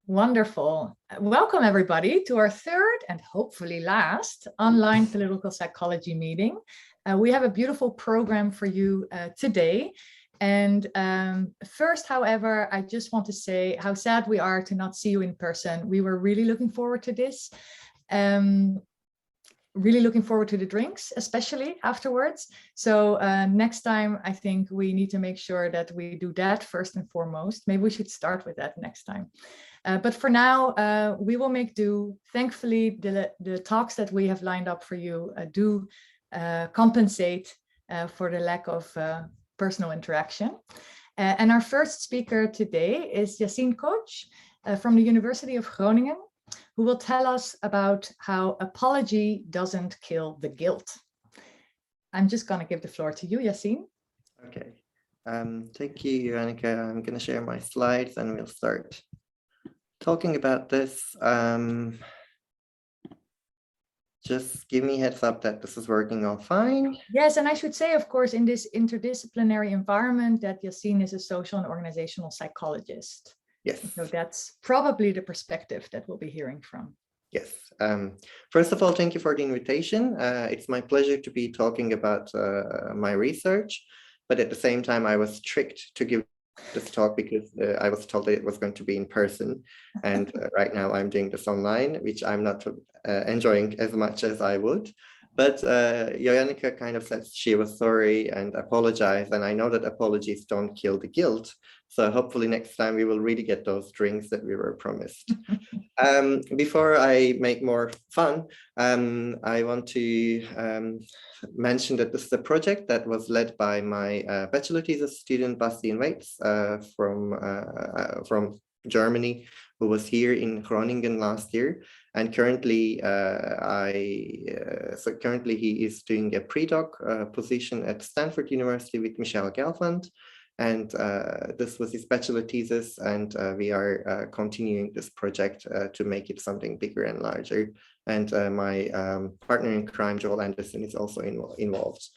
Wonderful. Welcome, everybody, to our third and hopefully last online political psychology meeting. We have a beautiful program for you today. And first, however, I just want to say how sad we are to not see you in person. We were really looking forward to this. Really looking forward to the drinks, especially afterwards. So next time, I think we need to make sure that we do that first and foremost. Maybe we should start with that next time. But for now, we will make do. Thankfully, the talks that we have lined up for you do compensate for the lack of personal interaction. And our first speaker today is Yasin Koc from the University of Groningen, who will tell us about how apology doesn't kill the guilt. I'm just going to give the floor to you, Yasin. Okay. Thank you, Annika. I'm going to share my slides and we'll start talking about this. Just give me a heads up that this is working all fine. Yes, and I should say, of course, in this interdisciplinary environment, that Yasin is a social and organizational psychologist. Yes. So that's probably the perspective that we'll be hearing from. Yes. First of all, thank you for the invitation. It's my pleasure to be talking about my research, but at the same time, I was tricked to give this talk because I was told that it was going to be in person, and right now I'm doing this online, which I'm not enjoying as much as I would. But Joannika kind of said she was sorry and apologized, and I know that apologies don't kill the guilt. So hopefully next time we will really get those drinks that we were promised. Before I make more fun, I want to mention that this is a project that was led by my bachelor thesis student, Yasin Koc from Germany, who was here in Groningen last year. And currently, currently he is doing a pre-doc position at Stanford University with Michelle Galfand. And this was his bachelor thesis, and we are continuing this project to make it something bigger and larger. And my partner in crime, Joel Anderson, is also involved.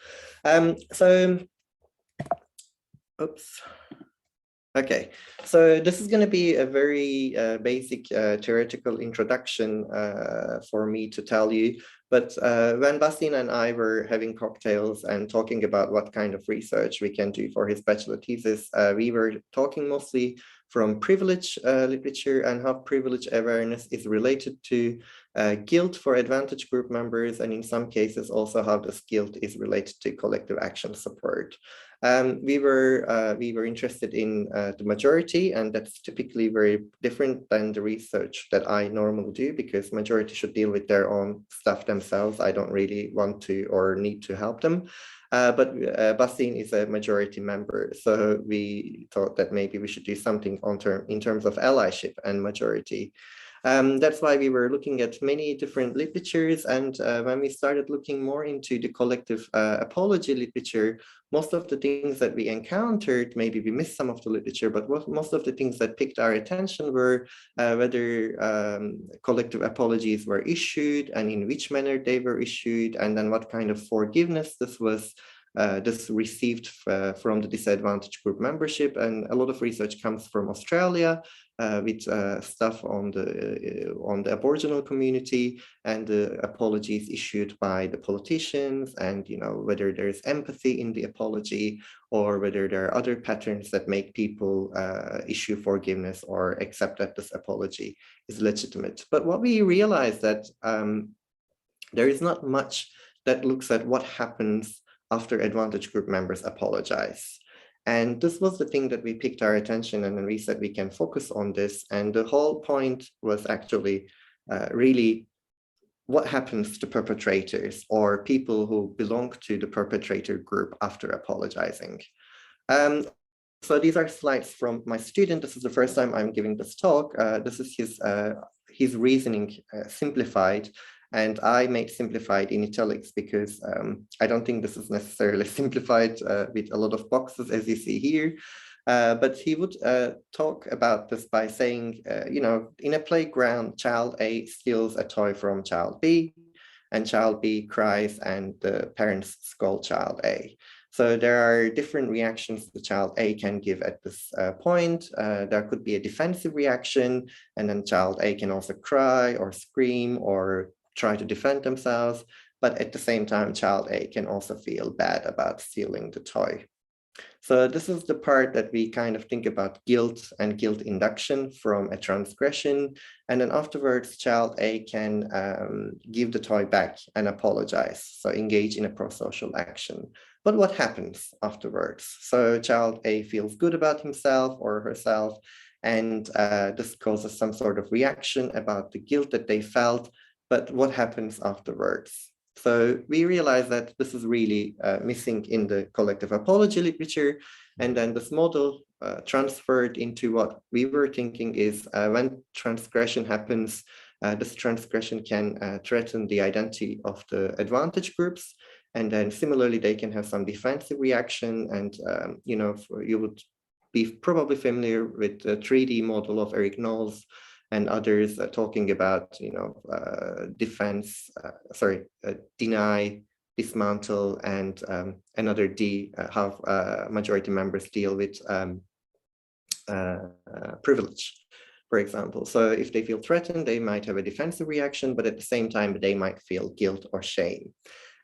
Oops. Okay, so this is going to be a very basic theoretical introduction for me to tell you. But when Yasin and I were having cocktails and talking about what kind of research we can do for his bachelor thesis, we were talking mostly from privilege literature and how privilege awareness is related to guilt for advantage group members, and in some cases also how this guilt is related to collective action support. We were interested in the majority, and that's typically very different than the research that I normally do, because majority should deal with their own stuff themselves. I don't really want to or need to help them. But Yasin is a majority member, so we thought that maybe we should do something in terms of allyship and majority. That's why we were looking at many different literatures, and when we started looking more into the collective apology literature, most of the things that we encountered, maybe we missed some of the literature, but most of the things that picked our attention were whether collective apologies were issued and in which manner they were issued, and then what kind of forgiveness this received from the disadvantaged group membership. And a lot of research comes from Australia with stuff on the Aboriginal community and the apologies issued by the politicians, and whether there's empathy in the apology or whether there are other patterns that make people issue forgiveness or accept that this apology is legitimate. But what we realized that there is not much that looks at what happens after advantage group members apologize. And this was the thing that we picked our attention, and then we said we can focus on this. And the whole point was actually really what happens to perpetrators or people who belong to the perpetrator group after apologizing. So these are slides from my student. This is the first time I'm giving this talk. This is his reasoning simplified. And I made simplified in italics because I don't think this is necessarily simplified with a lot of boxes, as you see here. But he would talk about this by saying, in a playground, child A steals a toy from child B, and child B cries and the parents scold child A. So there are different reactions the child A can give at this point. There could be a defensive reaction, and then child A can also cry or scream or try to defend themselves. But at the same time, child A can also feel bad about stealing the toy. So this is the part that we kind of think about guilt and guilt induction from a transgression. And then afterwards, child A can give the toy back and apologize. So engage in a pro-social action. But what happens afterwards? So child A feels good about himself or herself, and this causes some sort of reaction about the guilt that they felt. But what happens afterwards? So we realize that this is really missing in the collective apology literature. And then this model transferred into what we were thinking is when transgression happens, this transgression can threaten the identity of the advantage groups. And then similarly, they can have some defensive reaction. And, you would be probably familiar with the 3D model of Eric Knowles and others talking about, deny, dismantle, and another D, how majority members deal with privilege, for example. So if they feel threatened, they might have a defensive reaction, but at the same time, they might feel guilt or shame.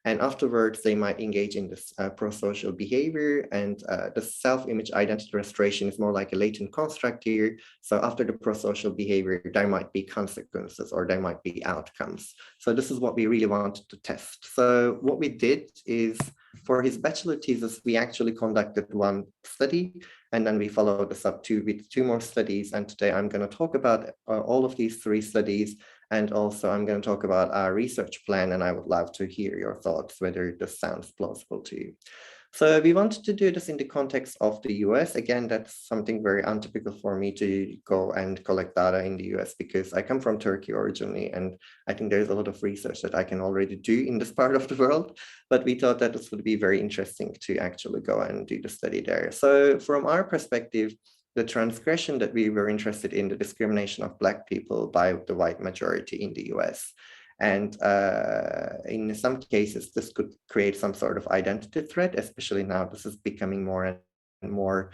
And afterwards, they might engage in this pro-social behavior, and the self-image identity restoration is more like a latent construct here. So after the pro-social behavior, there might be consequences or there might be outcomes. So this is what we really wanted to test. So what we did is, for his bachelor thesis, we actually conducted one study, and then we followed this up with 2 more studies. And today I'm going to talk about all of these 3 studies. And also I'm going to talk about our research plan, and I would love to hear your thoughts, whether this sounds plausible to you. So we wanted to do this in the context of the US. Again, that's something very untypical for me to go and collect data in the US, because I come from Turkey originally, and I think there's a lot of research that I can already do in this part of the world. But we thought that this would be very interesting to actually go and do the study there. So from our perspective, the transgression that we were interested in, the discrimination of Black people by the white majority in the US. And in some cases, this could create some sort of identity threat, especially now this is becoming more and more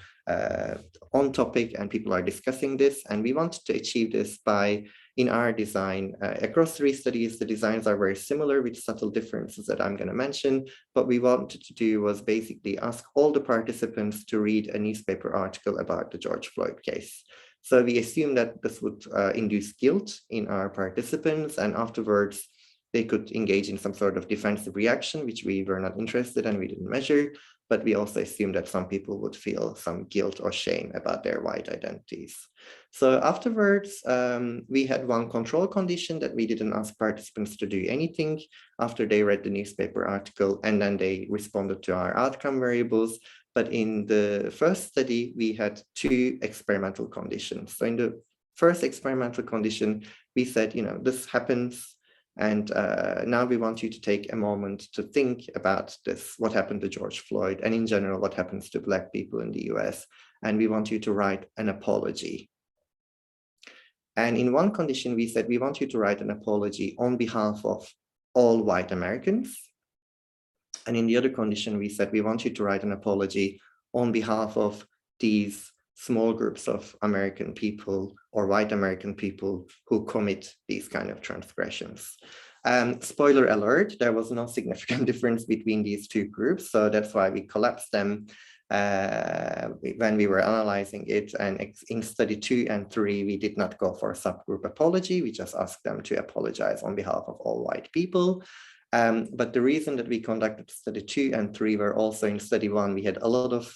on topic, and people are discussing this. And we wanted to achieve this by, in our design, across 3 studies, the designs are very similar with subtle differences that I'm going to mention. What we wanted to do was basically ask all the participants to read a newspaper article about the George Floyd case. So we assume that this would induce guilt in our participants, and afterwards they could engage in some sort of defensive reaction, which we were not interested in, we didn't measure. But we also assumed that some people would feel some guilt or shame about their white identities. So afterwards, we had one control condition that we didn't ask participants to do anything after they read the newspaper article, and then they responded to our outcome variables. But in the first study, we had 2 experimental conditions. So in the first experimental condition, we said, this happens. And now we want you to take a moment to think about this, what happened to George Floyd, and in general, what happens to Black people in the US. And we want you to write an apology. And in one condition, we said, we want you to write an apology on behalf of all white Americans. And in the other condition, we said, we want you to write an apology on behalf of these small groups of American people or white American people who commit these kind of transgressions. Spoiler alert, there was no significant difference between these 2 groups. So that's why we collapsed them when we were analyzing it. And in study 2 and 3, we did not go for a subgroup apology. We just asked them to apologize on behalf of all white people. But the reason that we conducted study 2 and 3 were also in study 1, we had a lot of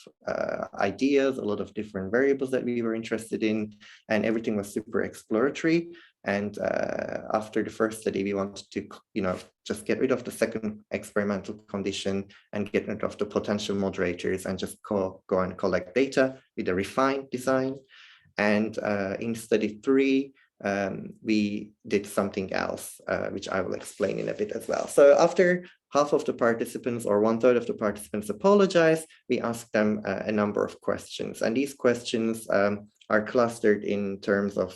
ideas, a lot of different variables that we were interested in, and everything was super exploratory. And after the first study, we wanted to, just get rid of the second experimental condition and get rid of the potential moderators and just go and collect data with a refined design. And in study 3, we did something else, which I will explain in a bit as well. So after half of the participants or 1/3 of the participants apologized, we asked them a number of questions. And these questions are clustered in terms of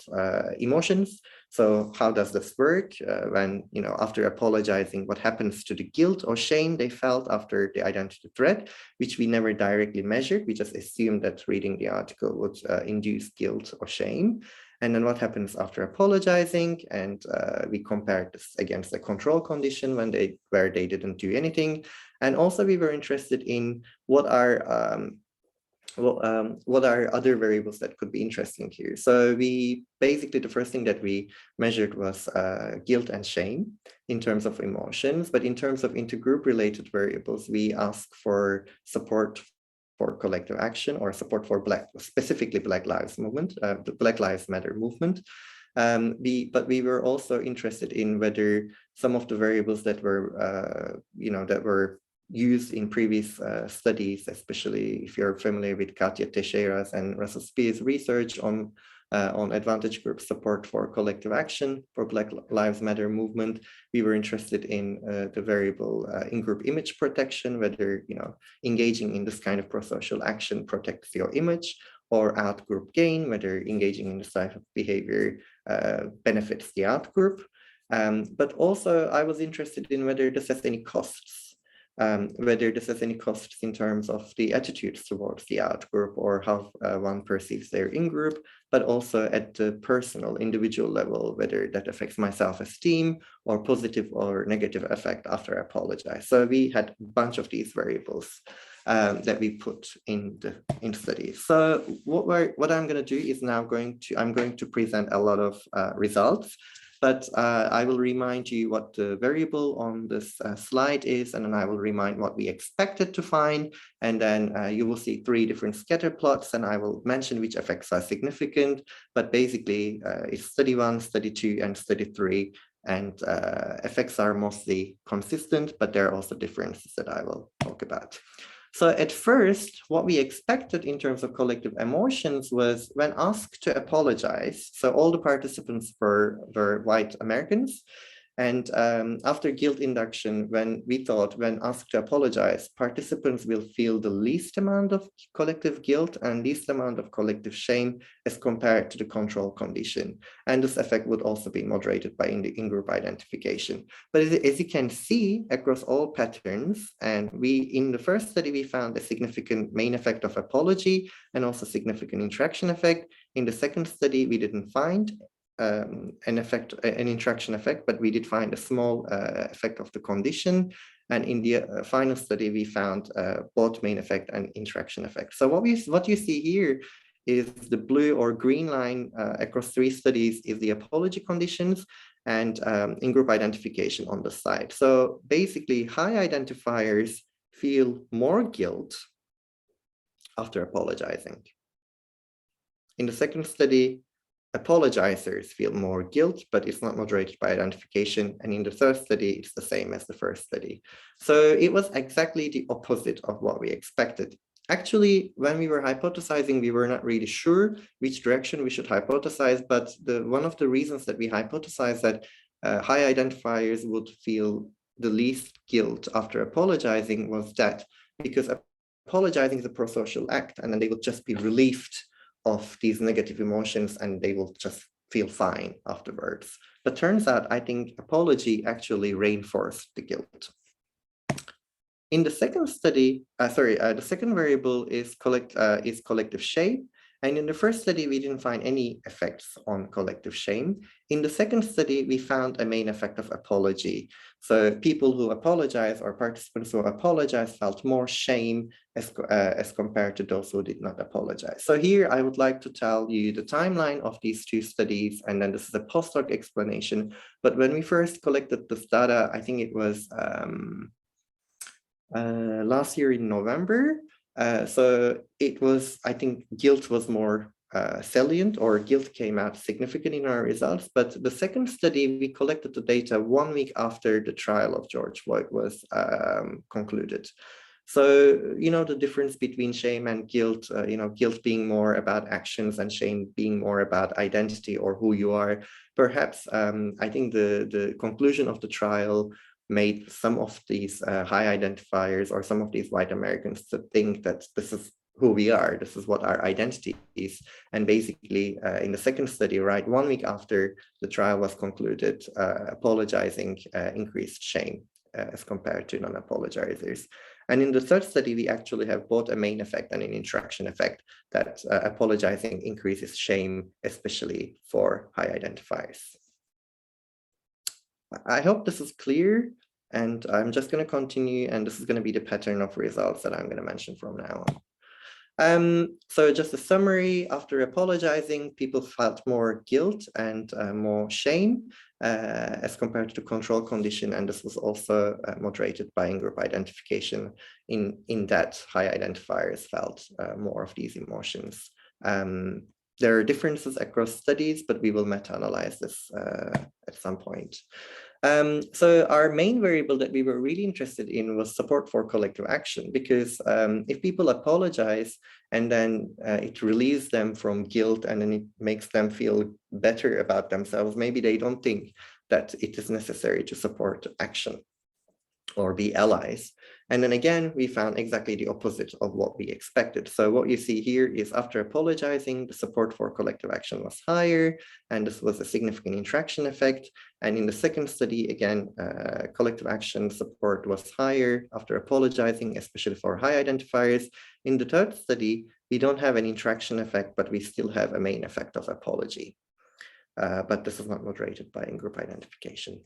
emotions. So how does this work when, after apologizing, what happens to the guilt or shame they felt after the identity threat, which we never directly measured. We just assumed that reading the article would induce guilt or shame. And then what happens after apologizing? And we compared this against the control condition where they didn't do anything. And also we were interested in what are other variables that could be interesting here. So we basically, the first thing that we measured was guilt and shame in terms of emotions, but in terms of intergroup related variables, we asked for support for collective action or support for specifically Black Lives Movement, the Black Lives Matter movement. But we were also interested in whether some of the variables that were, that were used in previous studies, especially if you're familiar with Katia Teixeira's and Russell Spear's research on advantage group support for collective action for Black Lives Matter movement. We were interested in the variable in-group image protection, whether engaging in this kind of prosocial action protects your image, or out-group gain, whether engaging in this type of behavior benefits the out-group. But also I was interested in whether this has any costs. Whether this has any costs in terms of the attitudes towards the out-group or how one perceives their in-group, but also at the personal, individual level, whether that affects my self-esteem or positive or negative effect after I apologize. So we had a bunch of these variables that we put in studies. So what I'm going to do is now I'm going to present a lot of results. But I will remind you what the variable on this slide is, and then I will remind what we expected to find. And then you will see 3 different scatter plots, and I will mention which effects are significant. But basically, it's study 1, study 2, and study 3. And effects are mostly consistent, but there are also differences that I will talk about. So at first, what we expected in terms of collective emotions was when asked to apologize, so all the participants were white Americans. And after guilt induction, when asked to apologize, participants will feel the least amount of collective guilt and least amount of collective shame as compared to the control condition. And this effect would also be moderated by the in-group identification. But as you can see across all patterns, and in the first study, we found a significant main effect of apology and also significant interaction effect. In the second study, we didn't find an interaction effect, but we did find a small effect of the condition. And in the final study, we found both main effect and interaction effect. So what you see here is the blue or green line across 3 studies is the apology conditions and in-group identification on the side. So basically, high identifiers feel more guilt after apologizing. In the second study, apologizers feel more guilt, but it's not moderated by identification. And in the third study, it's the same as the first study. So it was exactly the opposite of what we expected. Actually, when we were hypothesizing, we were not really sure which direction we should hypothesize, but one of the reasons that we hypothesized that high identifiers would feel the least guilt after apologizing was that because apologizing is a prosocial act, and then they would just be relieved of these negative emotions and they will just feel fine afterwards. But turns out, I think apology actually reinforced the guilt. In the second study, the second variable is collective shame. And in the first study, we didn't find any effects on collective shame. In the second study, we found a main effect of apology. So people who apologize or participants who apologize felt more shame as compared to those who did not apologize. So here I would like to tell you the timeline of these 2 studies, and then this is a post-hoc explanation. But when we first collected this data, I think it was last year in November. So it was, I think guilt was more salient, or guilt came out significant in our results. But the second study, we collected the data 1 week after the trial of George Floyd was concluded. So, the difference between shame and guilt, guilt being more about actions and shame being more about identity or who you are. Perhaps, I think the conclusion of the trial made some of these high identifiers or some of these white Americans to think that this is who we are. This is what our identity is. And basically, in the second study, right, 1 week after the trial was concluded, apologizing increased shame as compared to non-apologizers. And in the third study, we actually have both a main effect and an interaction effect that apologizing increases shame, especially for high identifiers. I hope this is clear, and I'm just going to continue, and this is going to be the pattern of results that I'm going to mention from now on. So just a summary, after apologizing, people felt more guilt and more shame as compared to the control condition. And this was also moderated by in-group identification in that high identifiers felt more of these emotions. There are differences across studies, but we will meta-analyze this at some point. So our main variable that we were really interested in was support for collective action, because if people apologize and then it relieves them from guilt and then it makes them feel better about themselves, maybe they don't think that it is necessary to support action or be allies. And then again, we found exactly the opposite of what we expected. So what you see here is after apologizing, the support for collective action was higher, and this was a significant interaction effect. And in the second study, again, collective action support was higher after apologizing, especially for high identifiers. In the third study, we don't have an interaction effect, but we still have a main effect of apology. But this is not moderated by in-group identification.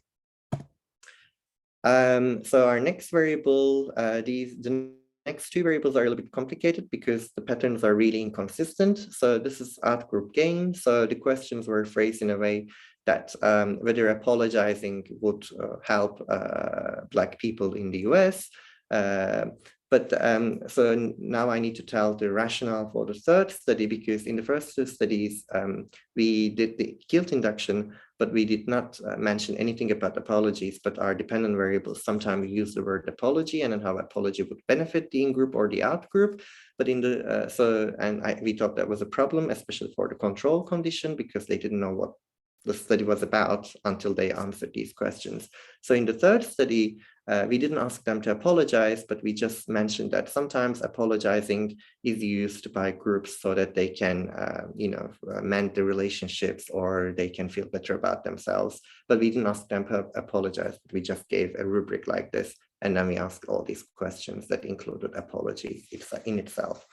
So our next variable, the next two variables are a little bit complicated because the patterns are really inconsistent. So this is out-group gain. So the questions were phrased in a way that whether apologizing would help Black people in the US. So now I need to tell the rationale for the third study, because in the first two studies, we did the guilt induction, but we did not mention anything about apologies, but our dependent variables, sometimes we use the word apology and then how apology would benefit the in-group or the out-group. But in the, we thought that was a problem, especially for the control condition, because they didn't know what the study was about until they answered these questions. So in the third study, we didn't ask them to apologize, but we just mentioned that sometimes apologizing is used by groups so that they can, mend the relationships or they can feel better about themselves. But we didn't ask them to apologize, but we just gave a rubric like this. And then we asked all these questions that included apology in itself.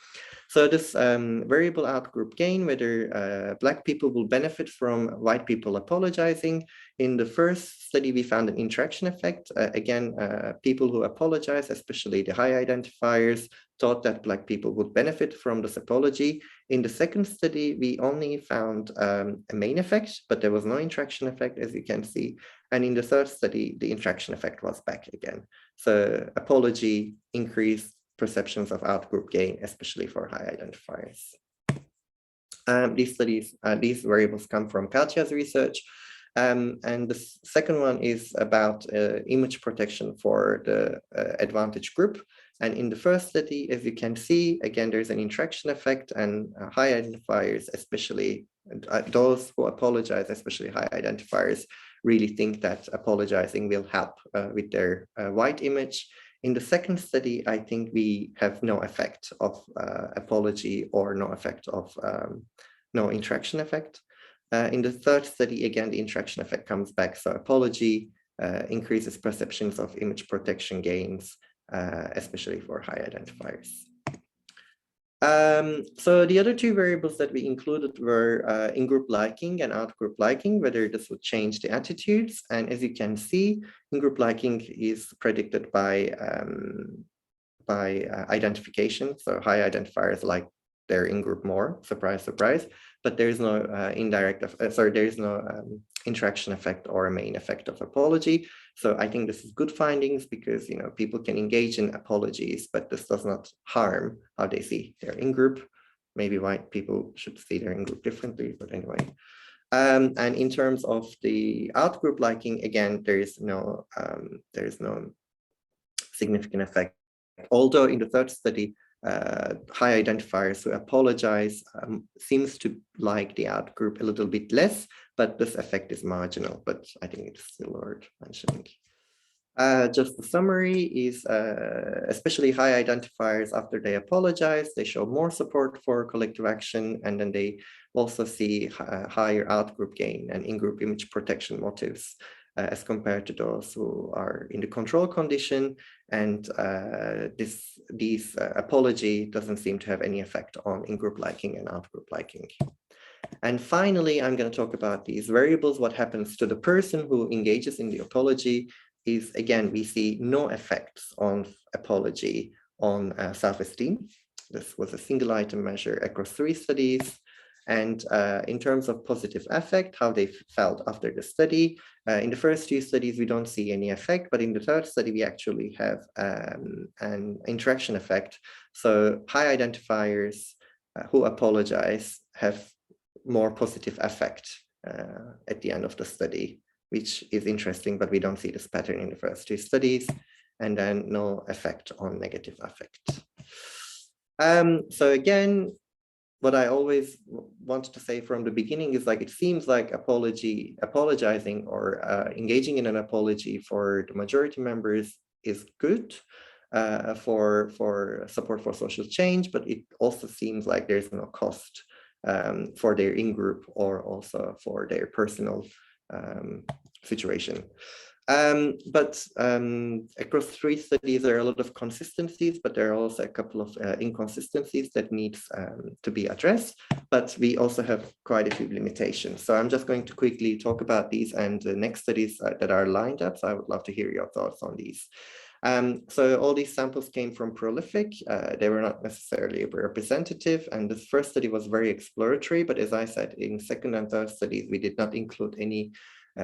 So this variable out-group gain, whether Black people will benefit from white people apologizing. In the first study, we found an interaction effect. Again, people who apologize, especially the high identifiers, thought that Black people would benefit from this apology. In the second study, we only found a main effect, but there was no interaction effect, as you can see. And in the third study, the interaction effect was back again. So apology increased perceptions of out-group gain, especially for high identifiers. These studies, these variables come from Katja's research. And the second one is about image protection for the advantage group. And in the first study, as you can see, again, there's an interaction effect, and high identifiers, especially those who apologize, especially high identifiers, really think that apologizing will help with their white image. In the second study, I think we have no effect of apology or no effect of no interaction effect. In the third study, again, the interaction effect comes back. So apology increases perceptions of image protection gains, especially for high identifiers. So the other two variables that we included were in-group liking and out-group liking, whether this would change the attitudes. And as you can see, in-group liking is predicted by identification. So high identifiers like their in-group more, surprise, surprise, but there is no there is no interaction effect or a main effect of apology. So I think this is good findings because, people can engage in apologies, but this does not harm how they see their in-group. Maybe white people should see their in-group differently, but anyway. And in terms of the out-group liking, again, there is no significant effect. Although in the third study, high identifiers who apologize seems to like the out group a little bit less, but this effect is marginal, but I think it's still worth mentioning. Just the summary is especially high identifiers after they apologize, they show more support for collective action, and then they also see higher out-group gain and in-group image protection motives as compared to those who are in the control condition. And these apology doesn't seem to have any effect on in-group liking and out-group liking. And finally, I'm going to talk about these variables. What happens to the person who engages in the apology is, again, we see no effects on apology on self-esteem. This was a single item measure across 3 studies. And in terms of positive affect, how they felt after the study, in the first 2 studies, we don't see any effect, but in the 3rd study, we actually have an interaction effect. So high identifiers who apologize have more positive affect at the end of the study, which is interesting, but we don't see this pattern in the first 2 studies, and then no effect on negative affect. So again, what I always wanted to say from the beginning is, like, it seems like apologizing or engaging in an apology for the majority members is good for support for social change, but it also seems like there's no cost for their in-group or also for their personal situation. But across 3 studies, there are a lot of consistencies, but there are also a couple of inconsistencies that needs to be addressed. But we also have quite a few limitations. So I'm just going to quickly talk about these and the next studies that are lined up. So I would love to hear your thoughts on these. So all these samples came from Prolific. They were not necessarily representative, and this first study was very exploratory, but as I said, in 2nd and 3rd studies, we did not include any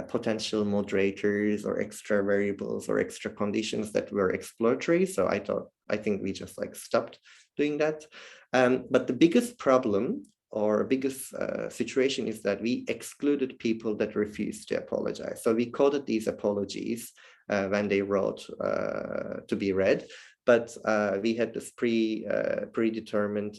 potential moderators or extra variables or extra conditions that were exploratory. So I think we just stopped doing that. But the biggest problem or biggest situation is that we excluded people that refused to apologize. So we coded these apologies when they wrote to be read, but we had this predetermined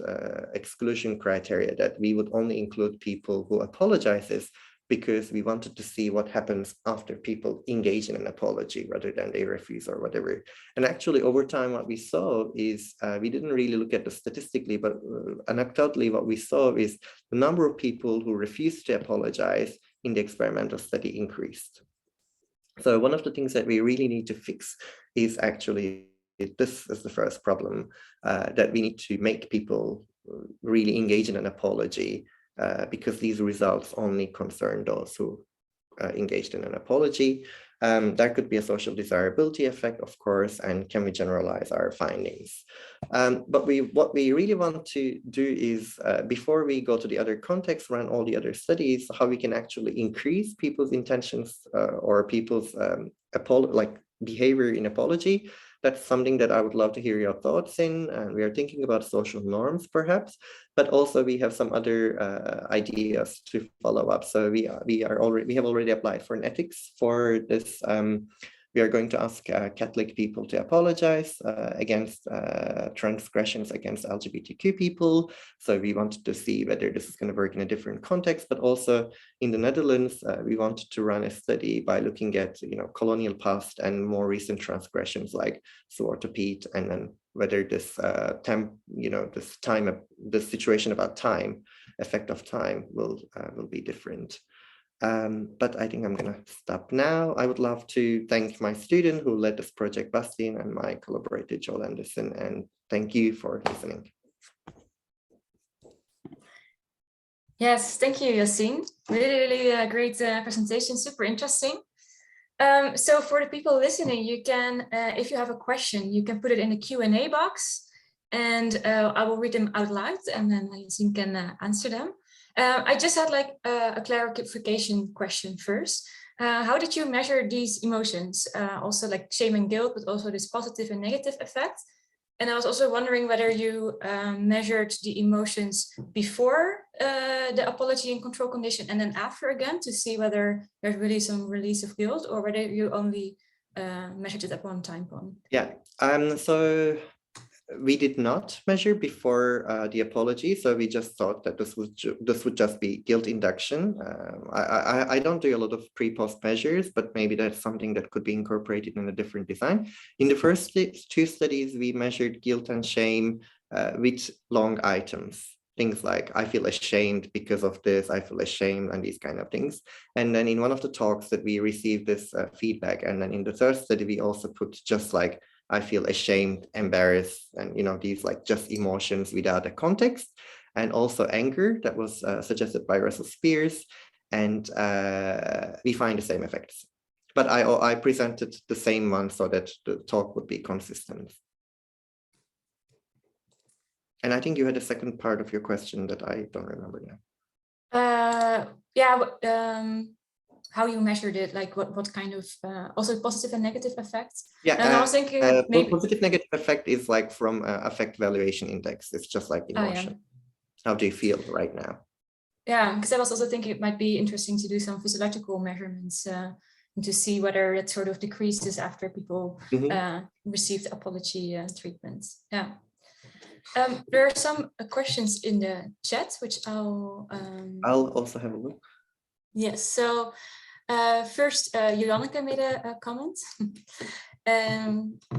exclusion criteria that we would only include people who apologizes, because we wanted to see what happens after people engage in an apology rather than they refuse or whatever. And actually over time, what we saw is we didn't really look at the statistically, but anecdotally, what we saw is the number of people who refused to apologize in the experimental study increased. So one of the things that we really need to fix is actually, this is the first problem, that we need to make people really engage in an apology, because these results only concern those who engaged in an apology. There could be a social desirability effect, of course, and can we generalize our findings? But what we really want to do is, before we go to the other context, run all the other studies, how we can actually increase people's intentions or people's behavior in apology. That's something that I would love to hear your thoughts in. And we are thinking about social norms, perhaps, but also we have some other ideas to follow up. So we have already applied for an ethics for this. We are going to ask Catholic people to apologize against transgressions against LGBTQ people. So we wanted to see whether this is going to work in a different context, but also in the Netherlands, we wanted to run a study by looking at colonial past and more recent transgressions like Zwarte Piet, and then whether this the situation about time, effect of time will be different. But I think I'm going to stop now. I would love to thank my student who led this project, Bastien, and my collaborator, Joel Anderson, and thank you for listening. Yes, thank you, Yasin. Really great presentation, super interesting. So for the people listening, you can, if you have a question, you can put it in the Q&A box, and I will read them out loud, and then Yasin can answer them. I just had a clarification question first. How did you measure these emotions? Also shame and guilt, but also this positive and negative effect. And I was also wondering whether you measured the emotions before the apology and control condition and then after again to see whether there's really some release of guilt, or whether you only measured it at one time point. Yeah, so We did not measure before the apology, so we just thought that this would just be guilt induction. I don't do a lot of pre-post measures, but maybe that's something that could be incorporated in a different design. In the first two studies, we measured guilt and shame with long items. Things like, I feel ashamed because of this, I feel ashamed, and these kind of things. And then in one of the talks that we received this feedback, and then in the third study, we also put just like, I feel ashamed, embarrassed, and these like just emotions without a context, and also anger that was suggested by Russell Spears, and we find the same effects. But I presented the same one so that the talk would be consistent. And I think you had a second part of your question that I don't remember now. How you measured it, like what kind of also positive and negative effects. Yeah, and I was thinking maybe positive negative effect is like from affect valuation index. It's just like emotion. Yeah. How do you feel right now? Yeah, because I was also thinking it might be interesting to do some physiological measurements and to see whether it sort of decreases after people receive the apology treatments. Yeah. There are some questions in the chat, which I'll also have a look. Yes, so first, Jolanneke made a comment.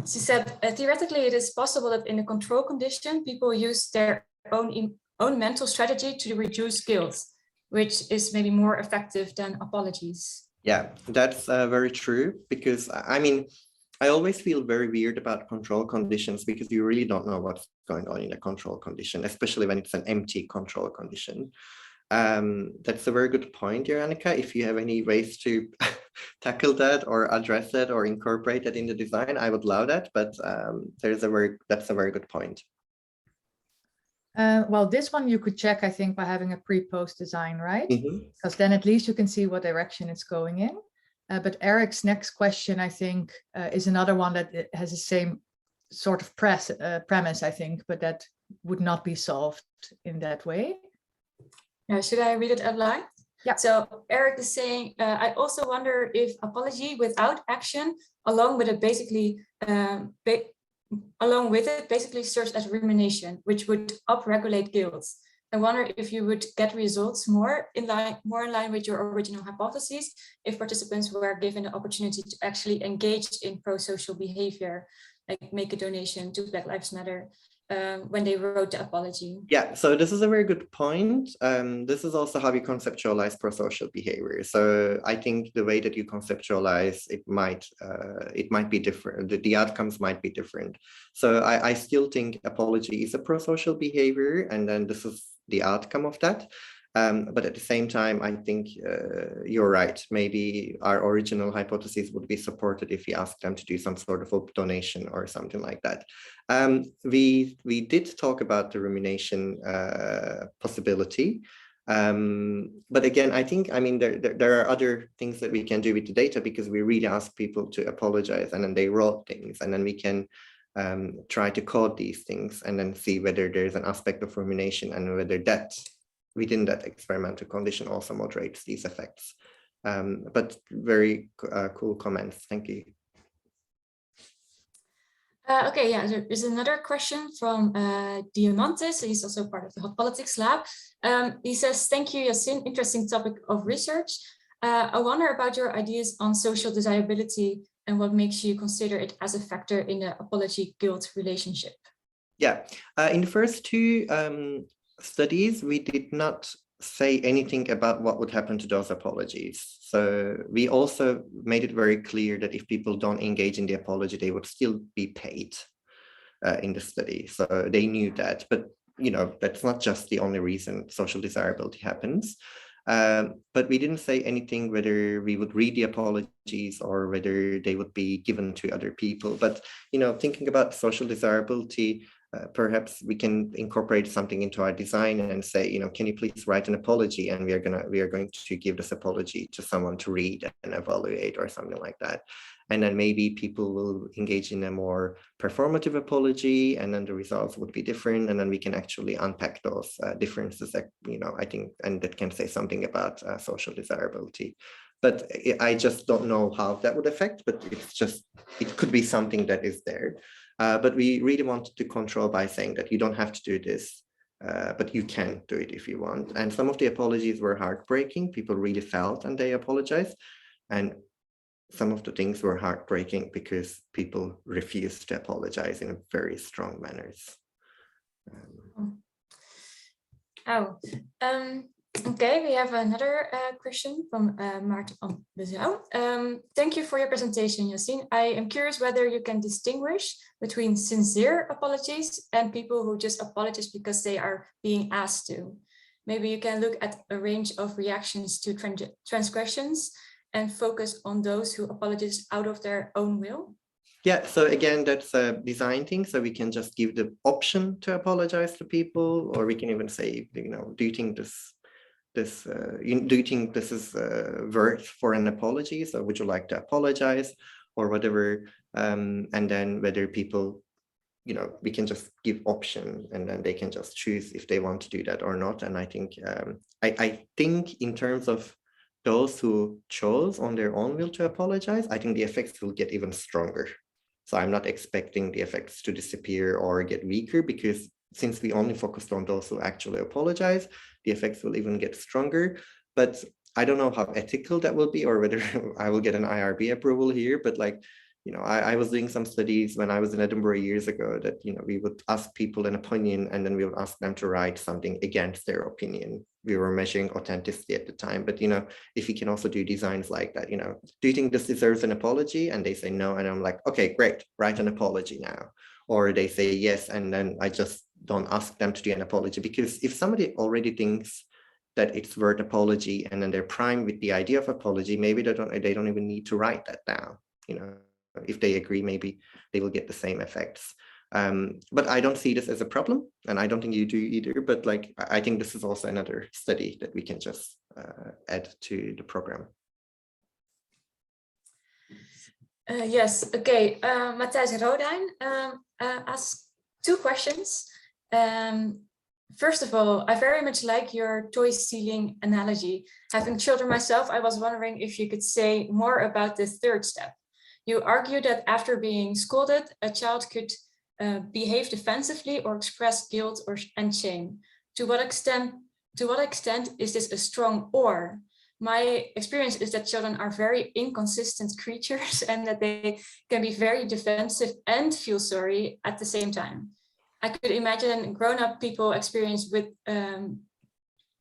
She said, theoretically, it is possible that in a control condition, people use their own mental strategy to reduce guilt, which is maybe more effective than apologies. Yeah, that's very true, because I mean, I always feel very weird about control conditions because you really don't know what's going on in a control condition, especially when it's an empty control condition. That's a very good point, Jolanneke. If you have any ways to tackle that or address that or incorporate that in the design, I would love that. But that's a very good point. Well, this one you could check, I think, by having a pre-post design, right? Because then at least you can see what direction it's going in. But Eric's next question, I think, is another one that has the same sort of premise, I think, but that would not be solved in that way. Yeah, should I read it out loud? Yeah. So Eric is saying, I also wonder if apology without action, along with it basically serves as rumination, which would upregulate guilt. I wonder if you would get results more in line with your original hypotheses if participants were given the opportunity to actually engage in pro-social behavior, like make a donation to Black Lives Matter when they wrote the apology. Yeah, so this is a very good point. This is also how we conceptualize pro-social behavior. So I think the way that you conceptualize it might be different. The outcomes might be different. So I still think apology is a pro-social behavior, and then this is the outcome of that. But at the same time, I think you're right. Maybe our original hypothesis would be supported if we asked them to do some sort of a donation or something like that. We did talk about the rumination possibility. But again, I mean, there are other things that we can do with the data, because we really ask people to apologize, and then they wrote things, and then we can try to code these things and then see whether there's an aspect of rumination and whether that within that experimental condition also moderates these effects. But very cool comments. Thank you. Okay, yeah, there's another question from Diamantis. He's also part of the Hot Politics Lab. He says, thank you, Yasin, interesting topic of research. I wonder about your ideas on social desirability and what makes you consider it as a factor in the apology-guilt relationship. Yeah, in the first two studies, we did not say anything about what would happen to those apologies. So we also made it very clear that if people don't engage in the apology, they would still be paid in the study. So they knew that, but that's not just the only reason social desirability happens. But we didn't say anything whether we would read the apologies or whether they would be given to other people. But thinking about social desirability, perhaps we can incorporate something into our design and say, can you please write an apology, and we are going to give this apology to someone to read and evaluate or something like that. And then maybe people will engage in a more performative apology, and then the results would be different. And then we can actually unpack those differences that, I think, and that can say something about social desirability. But I just don't know how that would affect, but it could be something that is there. But we really wanted to control by saying that you don't have to do this, but you can do it if you want. And some of the apologies were heartbreaking. People really felt and they apologized. And some of the things were heartbreaking because people refused to apologize in very strong manners. Okay, we have another question from Maarten Bezouw. Thank you for your presentation, Yasin. I am curious whether you can distinguish between sincere apologies and people who just apologize because they are being asked to. Maybe you can look at a range of reactions to transgressions and focus on those who apologize out of their own will. Yeah, so again, that's a design thing. So we can just give the option to apologize to people, or we can even say, you know, do you think do you think this is worth for an apology? So would you like to apologize or whatever? And then whether people, you know, we can just give option and then they can just choose if they want to do that or not. And I think I think in terms of those who chose on their own will to apologize, I think the effects will get even stronger. So I'm not expecting the effects to disappear or get weaker, because since we only focused on those who actually apologize, the effects will even get stronger. But I don't know how ethical that will be, or whether I will get an IRB approval here. But like, you know, I was doing some studies when I was in Edinburgh years ago that, you know, we would ask people an opinion and then we would ask them to write something against their opinion. We were measuring authenticity at the time. But, you know, if you can also do designs like that, you know, do you think this deserves an apology? And they say no. And I'm like, okay, great, write an apology now. Or they say yes, and then I just don't ask them to do an apology. Because if somebody already thinks that it's worth apology and then they're primed with the idea of apology, maybe they don't even need to write that down. You know, if they agree, maybe they will get the same effects. But I don't see this as a problem, and I don't think you do either. But like, I think this is also another study that we can just add to the program. Yes, okay. Matthijs Rodijn asked two questions. First of all, I very much like your toy stealing analogy. Having children myself, I was wondering if you could say more about the third step. You argue that after being scolded, a child could behave defensively or express guilt and shame. To what extent is this a strong or? My experience is that children are very inconsistent creatures and that they can be very defensive and feel sorry at the same time. I could imagine grown-up people experience with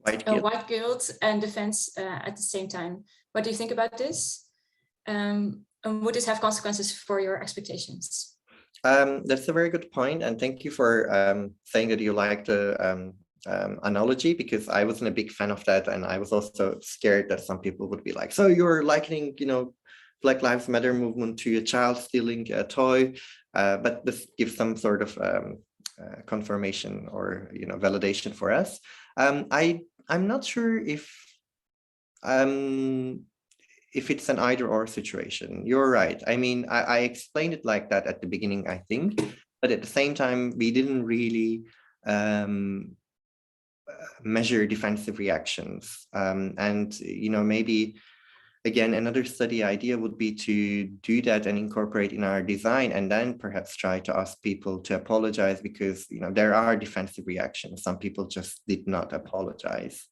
white guilt and defense at the same time. What do you think about this? And would this have consequences for your expectations? That's a very good point, and thank you for saying that you like the analogy, because I wasn't a big fan of that, and I was also scared that some people would be like, so you're likening, you know, Black Lives Matter movement to a child stealing a toy, but this gives some sort of confirmation or, you know, validation for us. I'm not sure if it's an either or situation. You're right. I mean, I explained it like that at the beginning, I think, but at the same time, we didn't really measure defensive reactions. And, you know, maybe, again, another study idea would be to do that and incorporate in our design, and then perhaps try to ask people to apologize, because, you know, there are defensive reactions. Some people just did not apologize.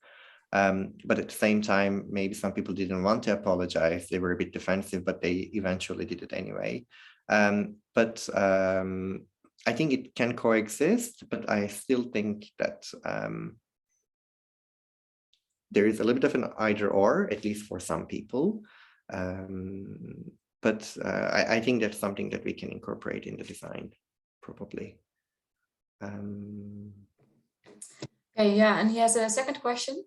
But at the same time, maybe some people didn't want to apologize. They were a bit defensive, but they eventually did it anyway. But I think it can coexist, but I still think that there is a little bit of an either or, at least for some people. But I think that's something that we can incorporate in the design, probably. Okay, yeah, and he has a second question.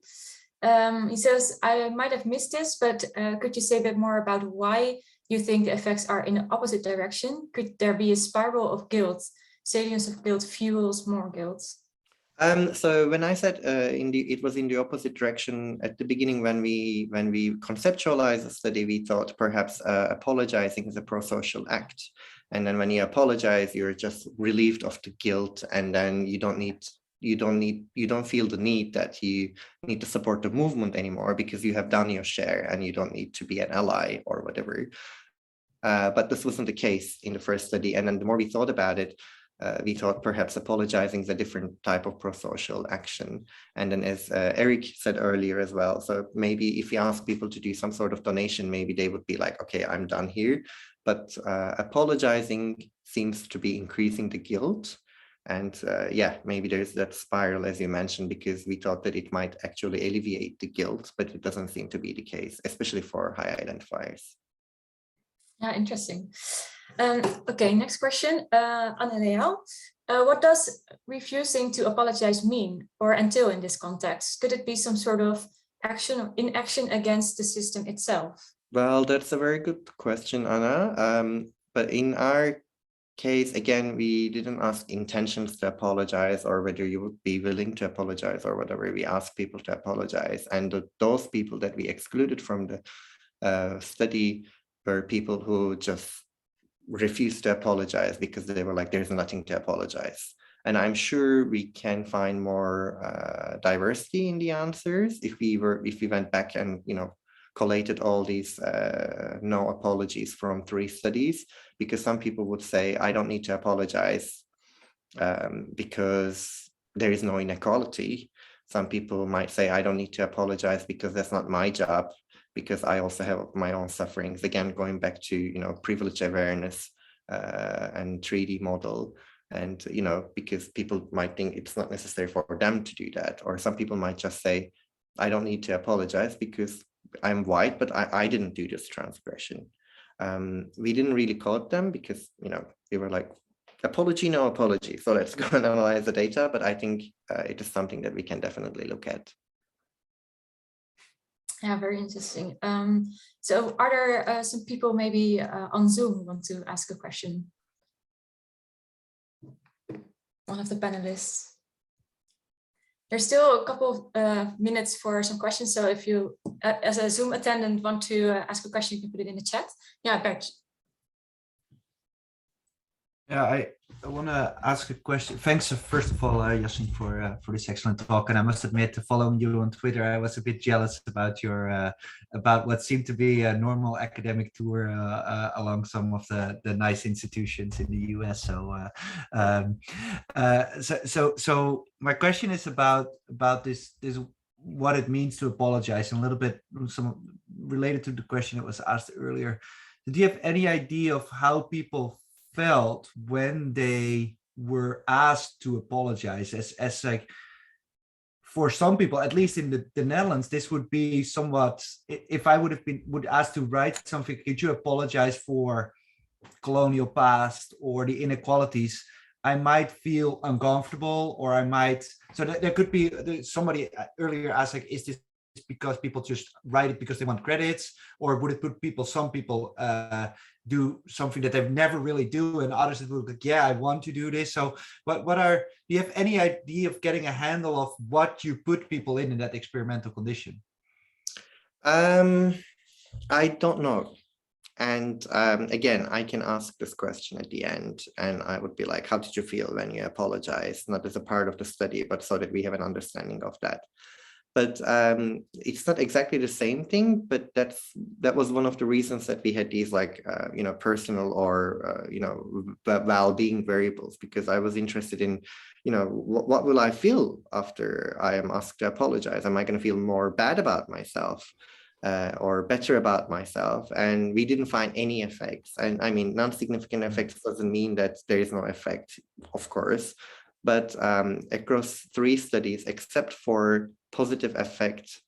He says, I might have missed this, but could you say a bit more about why you think the effects are in the opposite direction? Could there be a spiral of guilt? Salience of guilt fuels more guilt. So when I said it was in the opposite direction at the beginning, when we conceptualized the study, we thought perhaps apologizing is a pro-social act, and then when you apologize, you're just relieved of the guilt, and then you don't feel the need that you need to support the movement anymore, because you have done your share and you don't need to be an ally or whatever. But this wasn't the case in the first study. And then the more we thought about it, we thought perhaps apologizing is a different type of prosocial action. And then as Eric said earlier as well, so maybe if we ask people to do some sort of donation, maybe they would be like, okay, I'm done here. But apologizing seems to be increasing the guilt. And yeah, maybe there's that spiral, as you mentioned, because we thought that it might actually alleviate the guilt, but it doesn't seem to be the case, especially for high identifiers. Yeah, interesting. Okay, next question, Anne-Leal. What does refusing to apologize mean or entail in this context? Could it be some sort of action or inaction against the system itself? Well, that's a very good question, Anna. But in our case, again, we didn't ask intentions to apologize or whether you would be willing to apologize or whatever. We asked people to apologize. And those people that we excluded from the study were people who just refused to apologize because they were like, there's nothing to apologize. And I'm sure we can find more diversity in the answers if we went back and, you know, collated all these no apologies from 3 studies, because some people would say, I don't need to apologize because there is no inequality. Some people might say, I don't need to apologize because that's not my job, because I also have my own sufferings. Again, going back to, you know, privilege awareness and 3D model. And, you know, because people might think it's not necessary for them to do that. Or some people might just say, I don't need to apologize because I'm white, but I didn't do this transgression. We didn't really quote them because, you know, they were like, apology, no apology. So let's go and analyze the data. But I think it is something that we can definitely look at. Yeah, very interesting. So are there some people maybe on Zoom who want to ask a question? One of the panelists. There's still a couple of minutes for some questions. So if you, as a Zoom attendant, want to ask a question, you can put it in the chat. Yeah, Bert. Yeah, I want to ask a question. Thanks, first of all, Yasin, for this excellent talk. And I must admit, following you on Twitter, I was a bit jealous about your about what seemed to be a normal academic tour along some of the nice institutions in the US. So my question is about this what it means to apologize, and a little bit related to the question that was asked earlier. Did you have any idea of how people felt when they were asked to apologize? As like, for some people, at least in the Netherlands, this would be somewhat, if I would asked to write something, could you apologize for colonial past or the inequalities, I might feel uncomfortable, or I might, so there could be somebody earlier asked, like, is this because people just write it because they want credits, or would it put people, some people do something that they've never really do, and others that will like, yeah, I want to do this. So do you have any idea of getting a handle of what you put people in that experimental condition? I don't know. And again, I can ask this question at the end, and I would be like, how did you feel when you apologize? Not as a part of the study, but so that we have an understanding of that. But it's not exactly the same thing, but that was one of the reasons that we had these like, you know, personal or, you know, well-being variables, because I was interested in, you know, what will I feel after I am asked to apologize? Am I going to feel more bad about myself or better about myself? And we didn't find any effects. And I mean, non-significant effects doesn't mean that there is no effect, of course. But across 3 studies, except for positive affect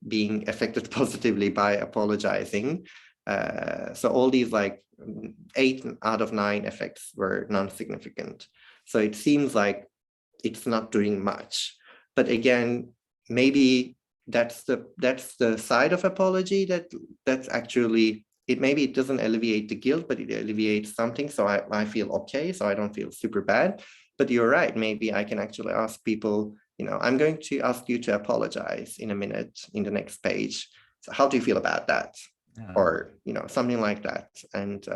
being affected positively by apologizing, so all these like 8 out of 9 effects were non-significant. So it seems like it's not doing much. But again, maybe that's the side of apology that's actually, maybe it doesn't alleviate the guilt, but it alleviates something. So I feel okay, so I don't feel super bad. But you're right, maybe I can actually ask people, you know, I'm going to ask you to apologize in a minute in the next page. So how do you feel about that? Yeah. Or, you know, something like that. And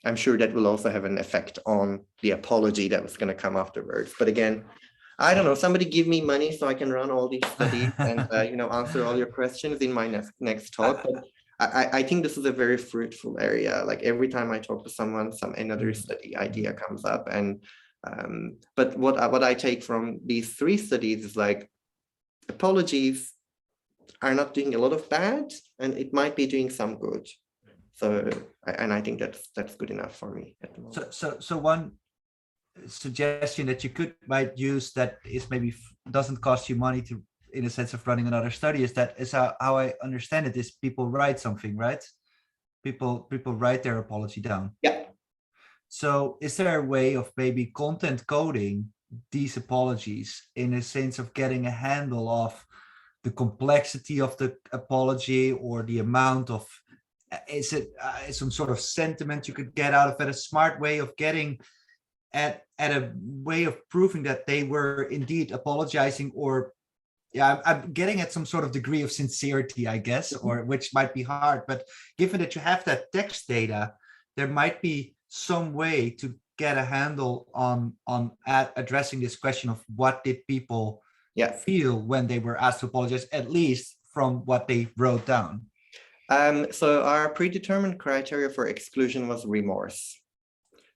I'm sure that will also have an effect on the apology that was going to come afterwards. But again, I don't know, somebody give me money so I can run all these studies and, you know, answer all your questions in my next talk. But I think this is a very fruitful area. Like every time I talk to someone, another study idea comes up. And but what I take from these 3 studies is like apologies are not doing a lot of bad, and it might be doing some good. So I think that's good enough for me at the moment. So one suggestion that you might use that is maybe doesn't cost you money to, in a sense of running another study, is how I understand it is people write something, right? People write their apology down. Yeah. So is there a way of maybe content coding these apologies in a sense of getting a handle of the complexity of the apology, or the amount of, is it some sort of sentiment you could get out of it, a smart way of getting at a way of proving that they were indeed apologizing, or yeah, I'm getting at some sort of degree of sincerity, I guess, or which might be hard, but given that you have that text data, there might be some way to get a handle on addressing this question of what did people feel when they were asked to apologize, at least from what they wrote down. So our predetermined criteria for exclusion was remorse,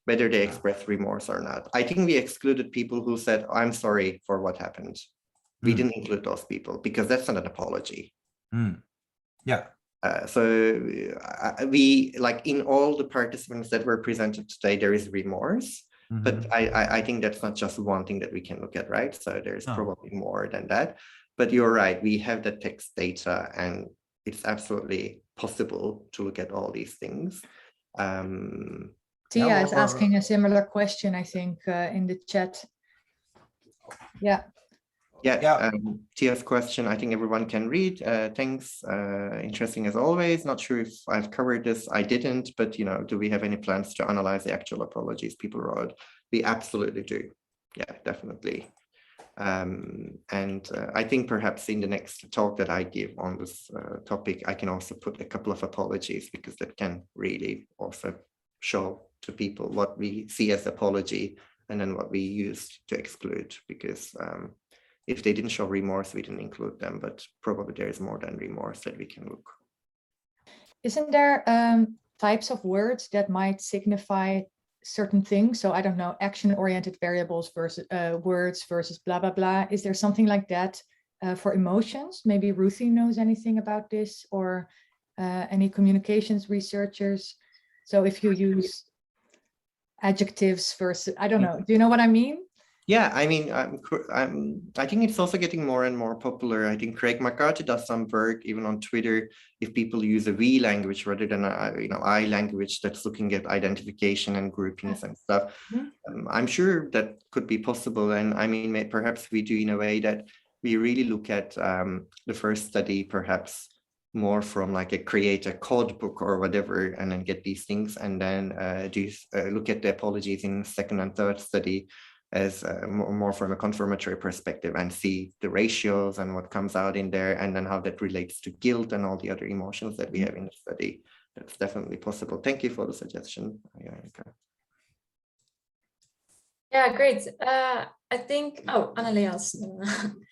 whether they expressed remorse or not. I think we excluded people who said, I'm sorry for what happened. We didn't include those people because that's not an apology. Yeah. So we, like in all the participants that were presented today, there is remorse, but I think that's not just one thing that we can look at, right? So there's probably more than that, but you're right. We have the text data, and it's absolutely possible to look at all these things. Tia is asking a similar question, I think, in the chat. Yeah. Tia's question, I think everyone can read. Thanks. Interesting as always. Not sure if I've covered this. I didn't, but do we have any plans to analyze the actual apologies people wrote? We absolutely do. Yeah, definitely. And I think perhaps in the next talk that I give on this topic, I can also put a couple of apologies, because that can really also show to people what we see as apology and then what we used to exclude, because if they didn't show remorse, we didn't include them, but probably there is more than remorse that we can look. Isn't there types of words that might signify certain things? So I don't know, action-oriented variables versus words versus blah, blah, blah. Is there something like that for emotions? Maybe Ruthie knows anything about this, or any communications researchers. So if you use adjectives versus, I don't know, do you know what I mean? Yeah, I mean, I think it's also getting more and more popular. I think Craig McCarthy does some work even on Twitter. If people use a we language rather than a I language that's looking at identification and groupings and stuff, I'm sure that could be possible. And I mean, perhaps we do in a way that we really look at the first study, perhaps more from like a create a code book or whatever, and then get these things, and then look at the apologies in second and third study as more from a confirmatory perspective, and see the ratios and what comes out in there, and then how that relates to guilt and all the other emotions that we have in the study. That's definitely possible. Thank you for the suggestion. Yeah, great. I think, Annelias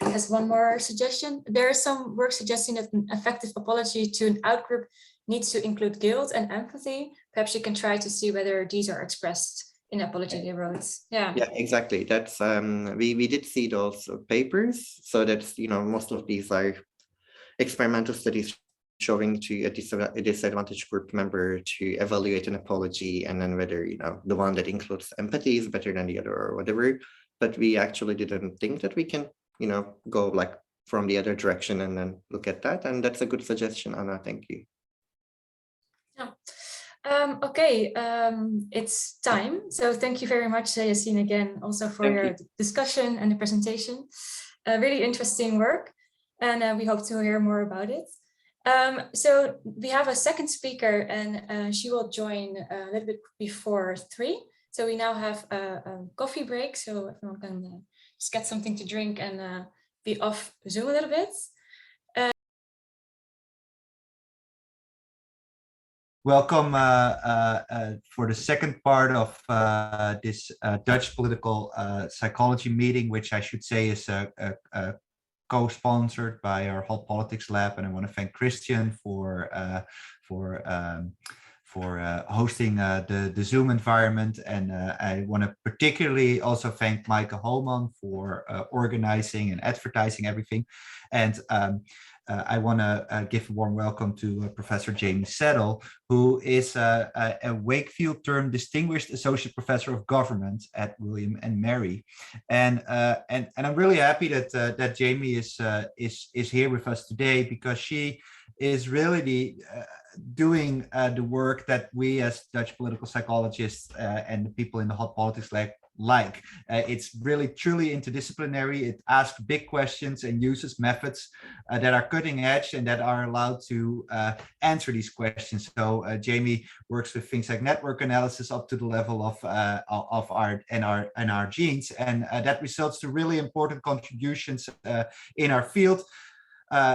has one more suggestion. There is some work suggesting that an effective apology to an outgroup needs to include guilt and empathy. Perhaps you can try to see whether these are expressed in apology they wrote. Yeah, exactly. That's we did see those papers. So that's most of these are experimental studies showing to a disadvantaged group member to evaluate an apology, and then whether the one that includes empathy is better than the other or whatever. But we actually didn't think that we can go like from the other direction and then look at that. And that's a good suggestion, Anna. Thank you. Yeah. Okay, it's time. So thank you very much, Yasin, again, also for your discussion and the presentation. Really interesting work, and we hope to hear more about it. So we have a second speaker, and she will join a little bit before 3. So we now have a coffee break, so everyone can just get something to drink and be off Zoom a little bit. Welcome for the second part of this Dutch political psychology meeting, which I should say is a co-sponsored by our Hot Politics Lab, and I want to thank Christian for hosting the Zoom environment, and I want to particularly also thank Maaike Holman for organizing and advertising everything, and I want to give a warm welcome to Professor Jamie Settle, who is a Wakefield Term Distinguished Associate Professor of Government at William and Mary, and I'm really happy that that Jamie is here with us today, because she is really doing the work that we as Dutch political psychologists and the people in the Hot Politics Lab like. It's really truly interdisciplinary. It asks big questions and uses methods that are cutting edge and that are allowed to answer these questions. So Jamie works with things like network analysis up to the level of our genes, and that results to really important contributions in our field.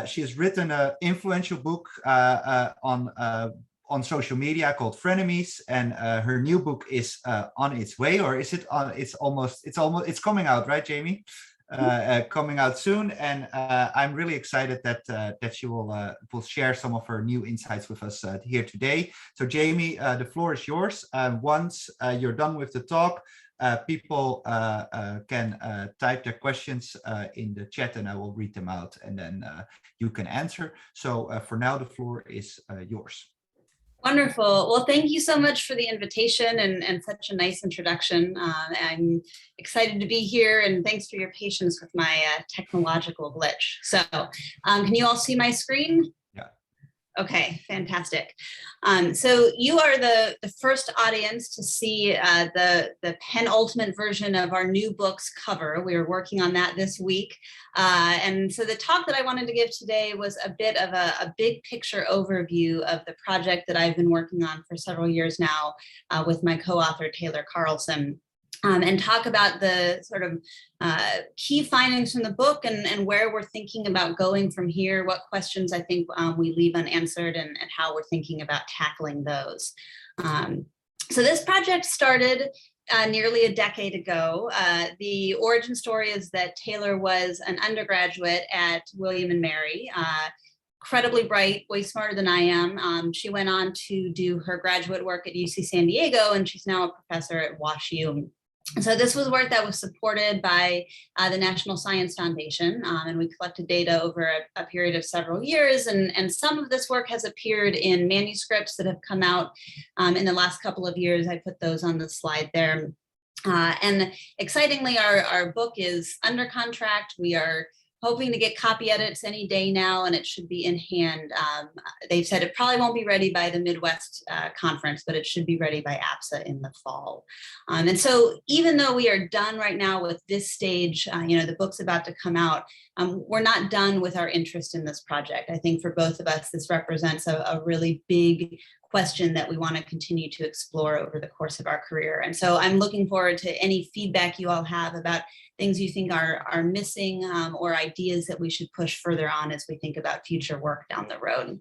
She has written an influential book on social media called Frenemies, and her new book is on its way, or is it on? It's coming out, right, Jamie? Coming out soon, and I'm really excited that she will share some of her new insights with us here today. So, Jamie, the floor is yours. Once you're done with the talk, people can type their questions in the chat, and I will read them out, and then you can answer. So for now, the floor is yours. Wonderful. Well, thank you so much for the invitation and such a nice introduction. I'm excited to be here, and thanks for your patience with my technological glitch. So can you all see my screen? Okay, fantastic. So you are the first audience to see the penultimate version of our new book's cover. We were working on that this week. And so the talk that I wanted to give today was a bit of a big picture overview of the project that I've been working on for several years now with my co-author, Taylor Carlson. And talk about the sort of key findings from the book and where we're thinking about going from here, what questions I think we leave unanswered, and how we're thinking about tackling those. So this project started nearly a decade ago. The origin story is that Taylor was an undergraduate at William and Mary. Incredibly bright, way smarter than I am. She went on to do her graduate work at UC San Diego, and she's now a professor at WashU. So this was work that was supported by the National Science Foundation, and we collected data over a period of several years, and some of this work has appeared in manuscripts that have come out in the last couple of years. I put those on the slide there. And excitingly, our book is under contract. We are hoping to get copy edits any day now, and it should be in hand. They've said it probably won't be ready by the Midwest conference, but it should be ready by APSA in the fall. And so even though we are done right now with this stage, the book's about to come out, we're not done with our interest in this project. I think for both of us, this represents a really big question that we want to continue to explore over the course of our career. And so I'm looking forward to any feedback you all have about things you think are missing, or ideas that we should push further on as we think about future work down the road.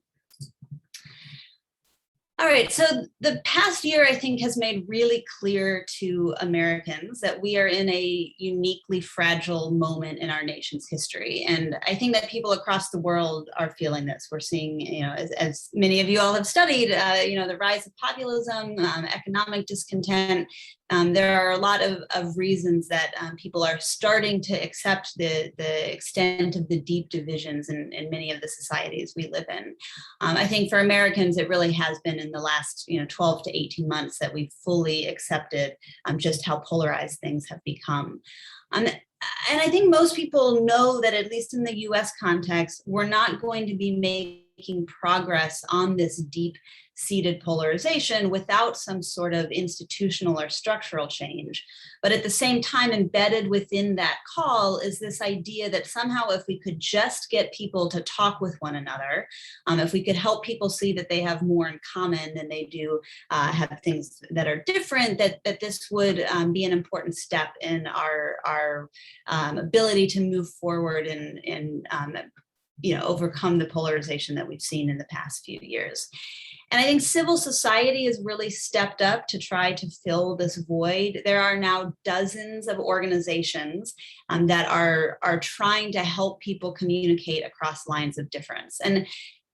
All right, so the past year, I think, has made really clear to Americans that we are in a uniquely fragile moment in our nation's history. And I think that people across the world are feeling this. We're seeing, as many of you all have studied, the rise of populism, economic discontent. There are a lot of reasons that people are starting to accept the extent of the deep divisions in many of the societies we live in. I think for Americans, it really has been in the last 12 to 18 months that we've fully accepted just how polarized things have become. And I think most people know that, at least in the US context, we're not going to be making progress on this deep-seated polarization without some sort of institutional or structural change. But at the same time, embedded within that call is this idea that somehow if we could just get people to talk with one another, if we could help people see that they have more in common than they do have things that are different, that this would be an important step in our ability to move forward and overcome the polarization that we've seen in the past few years. And I think civil society has really stepped up to try to fill this void. There are now dozens of organizations that are trying to help people communicate across lines of difference. And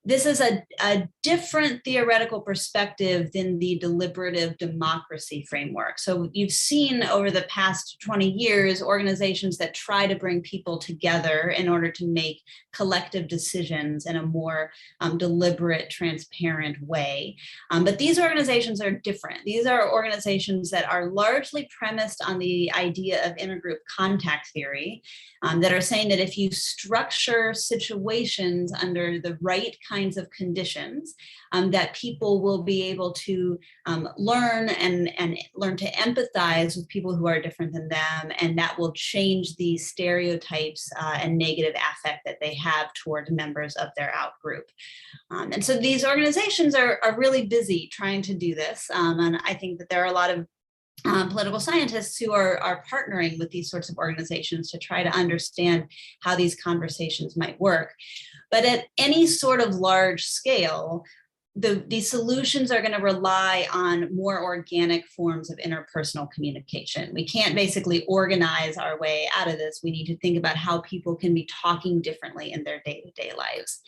this is a different theoretical perspective than the deliberative democracy framework. So you've seen over the past 20 years, organizations that try to bring people together in order to make collective decisions in a more deliberate, transparent way. But these organizations are different. These are organizations that are largely premised on the idea of intergroup contact theory, that are saying that if you structure situations under the right kinds of conditions, that people will be able to learn and learn to empathize with people who are different than them, and that will change the stereotypes and negative affect that they have toward members of their out group. And so these organizations are really busy trying to do this, and I think that there are a lot of political scientists who are partnering with these sorts of organizations to try to understand how these conversations might work. But at any sort of large scale, the solutions are going to rely on more organic forms of interpersonal communication. We can't basically organize our way out of this. We need to think about how people can be talking differently in their day-to-day lives.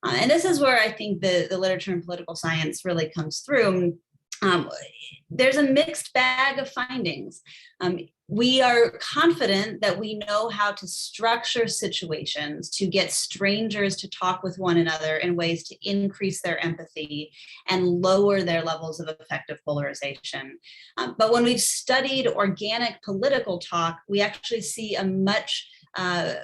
And this is where I think the literature in political science really comes through. There's a mixed bag of findings. We are confident that we know how to structure situations to get strangers to talk with one another in ways to increase their empathy and lower their levels of effective polarization. But when we've studied organic political talk, we actually see a much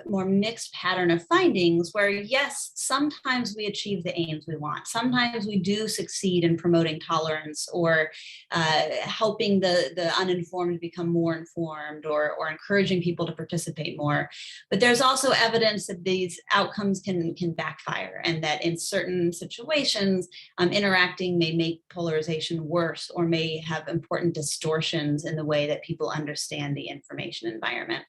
more mixed pattern of findings where, yes, sometimes we achieve the aims we want. Sometimes we do succeed in promoting tolerance or helping the uninformed become more informed or encouraging people to participate more. But there's also evidence that these outcomes can backfire, and that in certain situations, interacting may make polarization worse or may have important distortions in the way that people understand the information environment.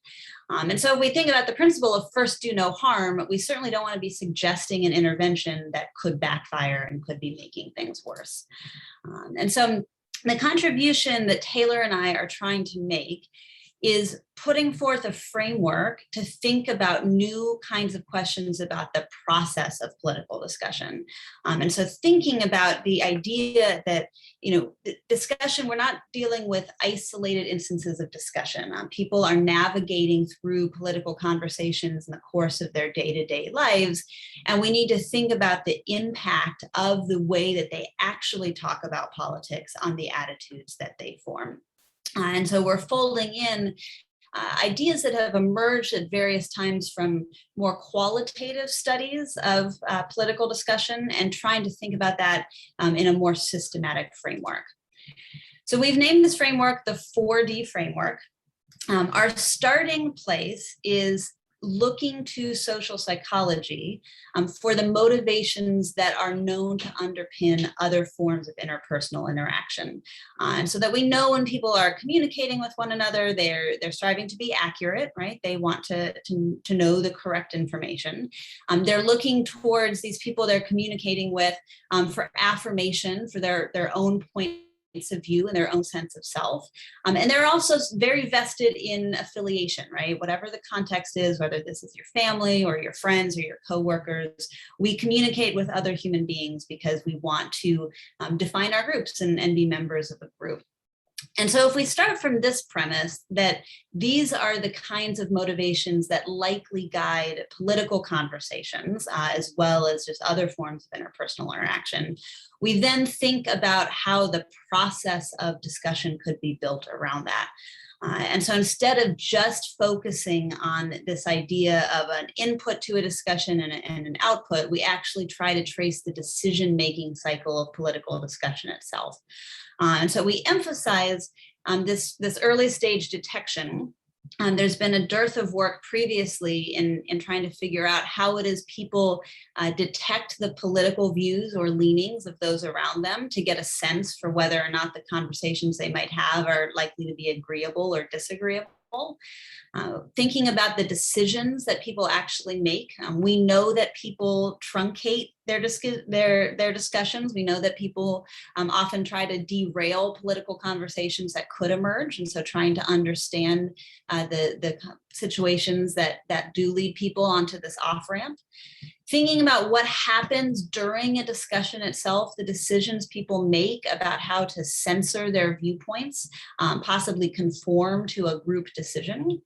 And so if we think about the principle of first do no harm, we certainly don't want to be suggesting an intervention that could backfire and could be making things worse. And so the contribution that Taylor and I are trying to make is putting forth a framework to think about new kinds of questions about the process of political discussion. And so thinking about the idea that, discussion, we're not dealing with isolated instances of discussion. People are navigating through political conversations in the course of their day-to-day lives. And we need to think about the impact of the way that they actually talk about politics on the attitudes that they form. And so we're folding in ideas that have emerged at various times from more qualitative studies of political discussion and trying to think about that in a more systematic framework. So we've named this framework the 4D framework. Our starting place is looking to social psychology for the motivations that are known to underpin other forms of interpersonal interaction. And so that we know when people are communicating with one another, they're striving to be accurate, right? They want to know the correct information. They're looking towards these people they're communicating with for affirmation, for their own point of view and their own sense of self. And they're also very vested in affiliation, right? Whatever the context is, whether this is your family or your friends or your coworkers, we communicate with other human beings because we want to define our groups and be members of a group. And so if we start from this premise that these are the kinds of motivations that likely guide political conversations, as well as just other forms of interpersonal interaction, we then think about how the process of discussion could be built around that. And so instead of just focusing on this idea of an input to a discussion and an output, we actually try to trace the decision-making cycle of political discussion itself. And so we emphasize this early stage detection. There's been a dearth of work previously in trying to figure out how it is people detect the political views or leanings of those around them to get a sense for whether or not the conversations they might have are likely to be agreeable or disagreeable. Thinking about the decisions that people actually make. We know that people truncate their discussions. We know that people often try to derail political conversations that could emerge, and so trying to understand the situations that do lead people onto this off-ramp. Thinking about what happens during a discussion itself, the decisions people make about how to censor their viewpoints, possibly conform to a group decision.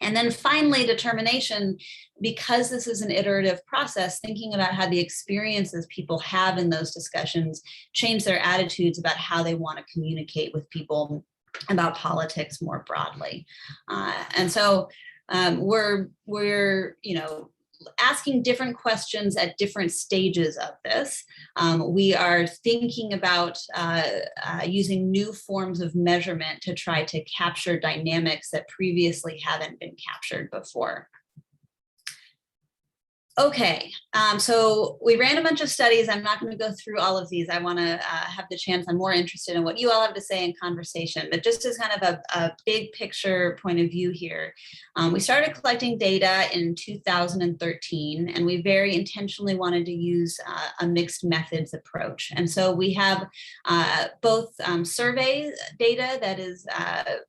And then finally, determination, because this is an iterative process, thinking about how the experiences people have in those discussions change their attitudes about how they want to communicate with people about politics more broadly. And so we're asking different questions at different stages of this. We are thinking about using new forms of measurement to try to capture dynamics that previously haven't been captured before. Okay, so we ran a bunch of studies. I'm not going to go through all of these. I want to have the chance. I'm more interested in what you all have to say in conversation, but just as kind of a big picture point of view here, we started collecting data in 2013, and we very intentionally wanted to use a mixed methods approach. And so we have both survey data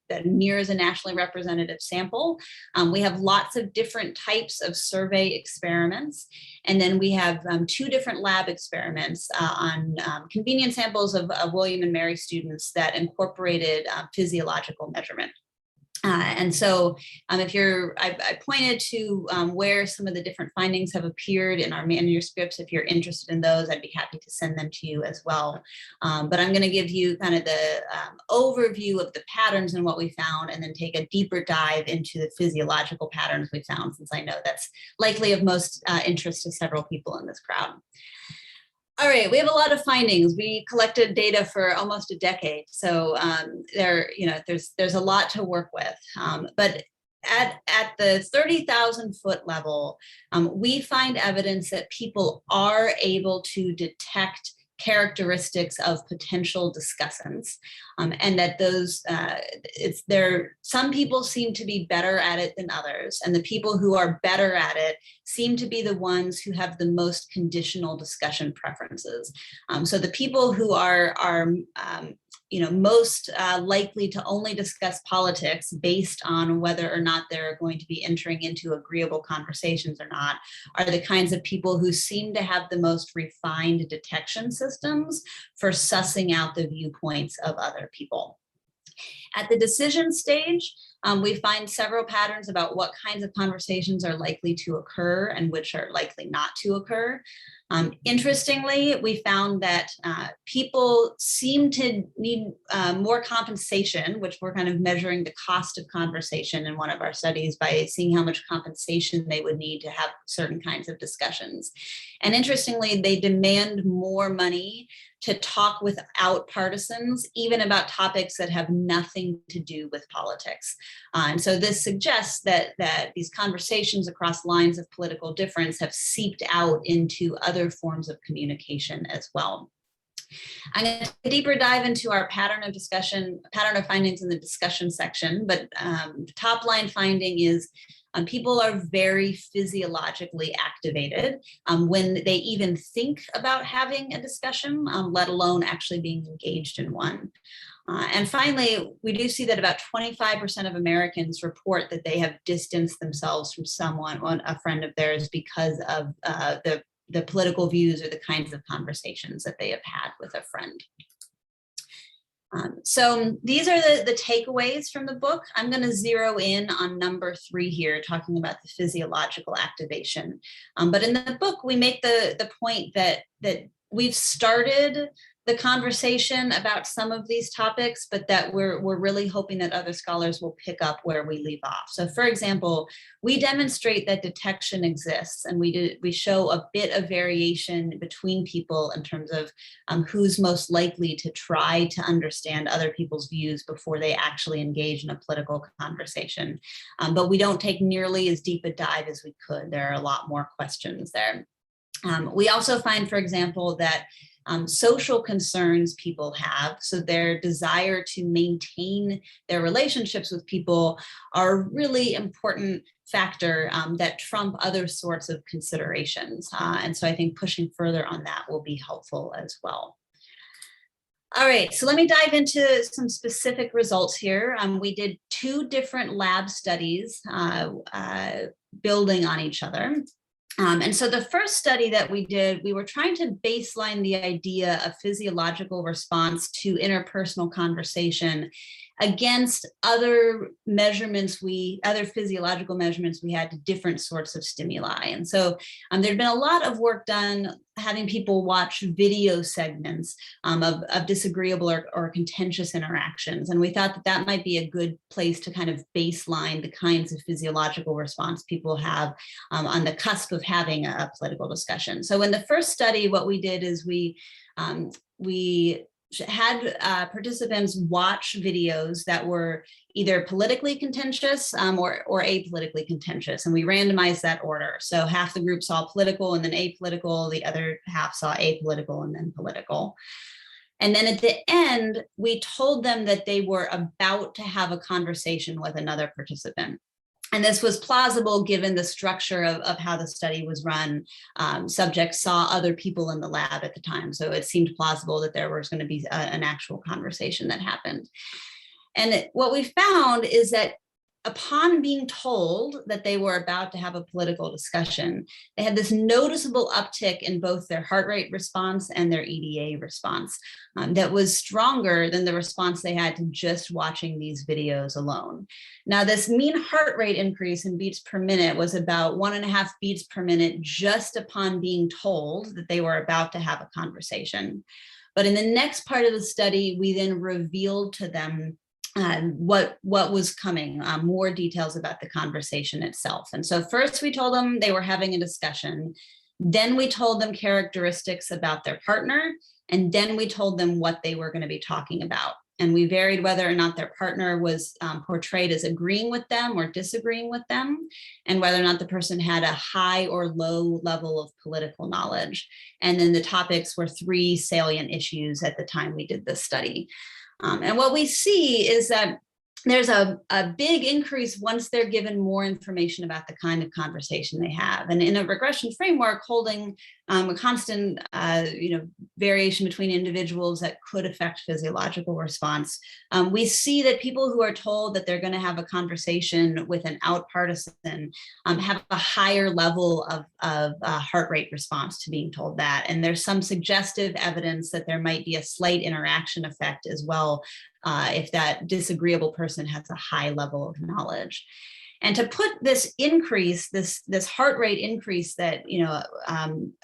that mirrors a nationally representative sample. We have lots of different types of survey experiments. And then we have 2 different lab experiments on convenience samples of William and Mary students that incorporated physiological measurement. And so I pointed to where some of the different findings have appeared in our manuscripts. If you're interested in those, I'd be happy to send them to you as well. But I'm going to give you kind of the overview of the patterns and what we found, and then take a deeper dive into the physiological patterns we found, since I know that's likely of most interest to several people in this crowd. All right, we have a lot of findings. We collected data for almost a decade, so there's a lot to work with. But at the 30,000 foot level, we find evidence that people are able to detect characteristics of potential discussants, and that some people seem to be better at it than others, and the people who are better at it seem to be the ones who have the most conditional discussion preferences. So the people who are most likely to only discuss politics based on whether or not they're going to be entering into agreeable conversations or not are the kinds of people who seem to have the most refined detection systems for sussing out the viewpoints of other people. At the decision stage, we find several patterns about what kinds of conversations are likely to occur and which are likely not to occur. Interestingly, we found that people seem to need more compensation, which we're kind of measuring the cost of conversation in one of our studies by seeing how much compensation they would need to have certain kinds of discussions. And interestingly, they demand more money to talk without partisans, even about topics that have nothing to do with politics. And so this suggests that these conversations across lines of political difference have seeped out into other forms of communication as well. I'm going to take a deeper dive into our pattern of findings in the discussion section, but the top line finding is people are very physiologically activated when they even think about having a discussion, let alone actually being engaged in one. And finally, we do see that about 25% of Americans report that they have distanced themselves from a friend of theirs, because of the political views or the kinds of conversations that they have had with a friend. So these are the takeaways from the book. I'm going to zero in on number 3 here, talking about the physiological activation. But in the book, we make the point that we've started the conversation about some of these topics, but that we're really hoping that other scholars will pick up where we leave off. So for example, we demonstrate that detection exists, and we show a bit of variation between people in terms of who's most likely to try to understand other people's views before they actually engage in a political conversation. But we don't take nearly as deep a dive as we could. There are a lot more questions there. We also find, for example, that social concerns people have. So their desire to maintain their relationships with people are a really important factor that trump other sorts of considerations. And so I think pushing further on that will be helpful as well. All right, so let me dive into some specific results here. We did 2 different lab studies building on each other. And so the first study that we did, we were trying to baseline the idea of physiological response to interpersonal conversation against other measurements, other physiological measurements we had to different sorts of stimuli. And so there'd been a lot of work done having people watch video segments of disagreeable or contentious interactions. And we thought that that might be a good place to kind of baseline the kinds of physiological response people have on the cusp of having a political discussion. So in the first study, what we did is we had participants watch videos that were either politically contentious or apolitically contentious, and we randomized that order. So half the group saw political and then apolitical, the other half saw apolitical and then political. And then at the end, we told them that they were about to have a conversation with another participant. And this was plausible given the structure of how the study was run. Subjects saw other people in the lab at the time, so it seemed plausible that there was going to be an actual conversation that happened. And what we found is that upon being told that they were about to have a political discussion, they had this noticeable uptick in both their heart rate response and their EDA response that was stronger than the response they had to just watching these videos alone. Now, this mean heart rate increase in beats per minute was about 1.5 beats per minute just upon being told that they were about to have a conversation. But in the next part of the study, we then revealed to them what was coming, more details about the conversation itself. And so first we told them they were having a discussion. Then we told them characteristics about their partner. And then we told them what they were going to be talking about. And we varied whether or not their partner was portrayed as agreeing with them or disagreeing with them, and whether or not the person had a high or low level of political knowledge. And then the topics were 3 salient issues at the time we did this study. And what we see is that there's a big increase once they're given more information about the kind of conversation they have. And in a regression framework, holding a constant variation between individuals that could affect physiological response, we see that people who are told that they're going to have a conversation with an out partisan have a higher level of heart rate response to being told that. And there's some suggestive evidence that there might be a slight interaction effect as well if that disagreeable person has a high level of knowledge. And to put this increase, this heart rate increase that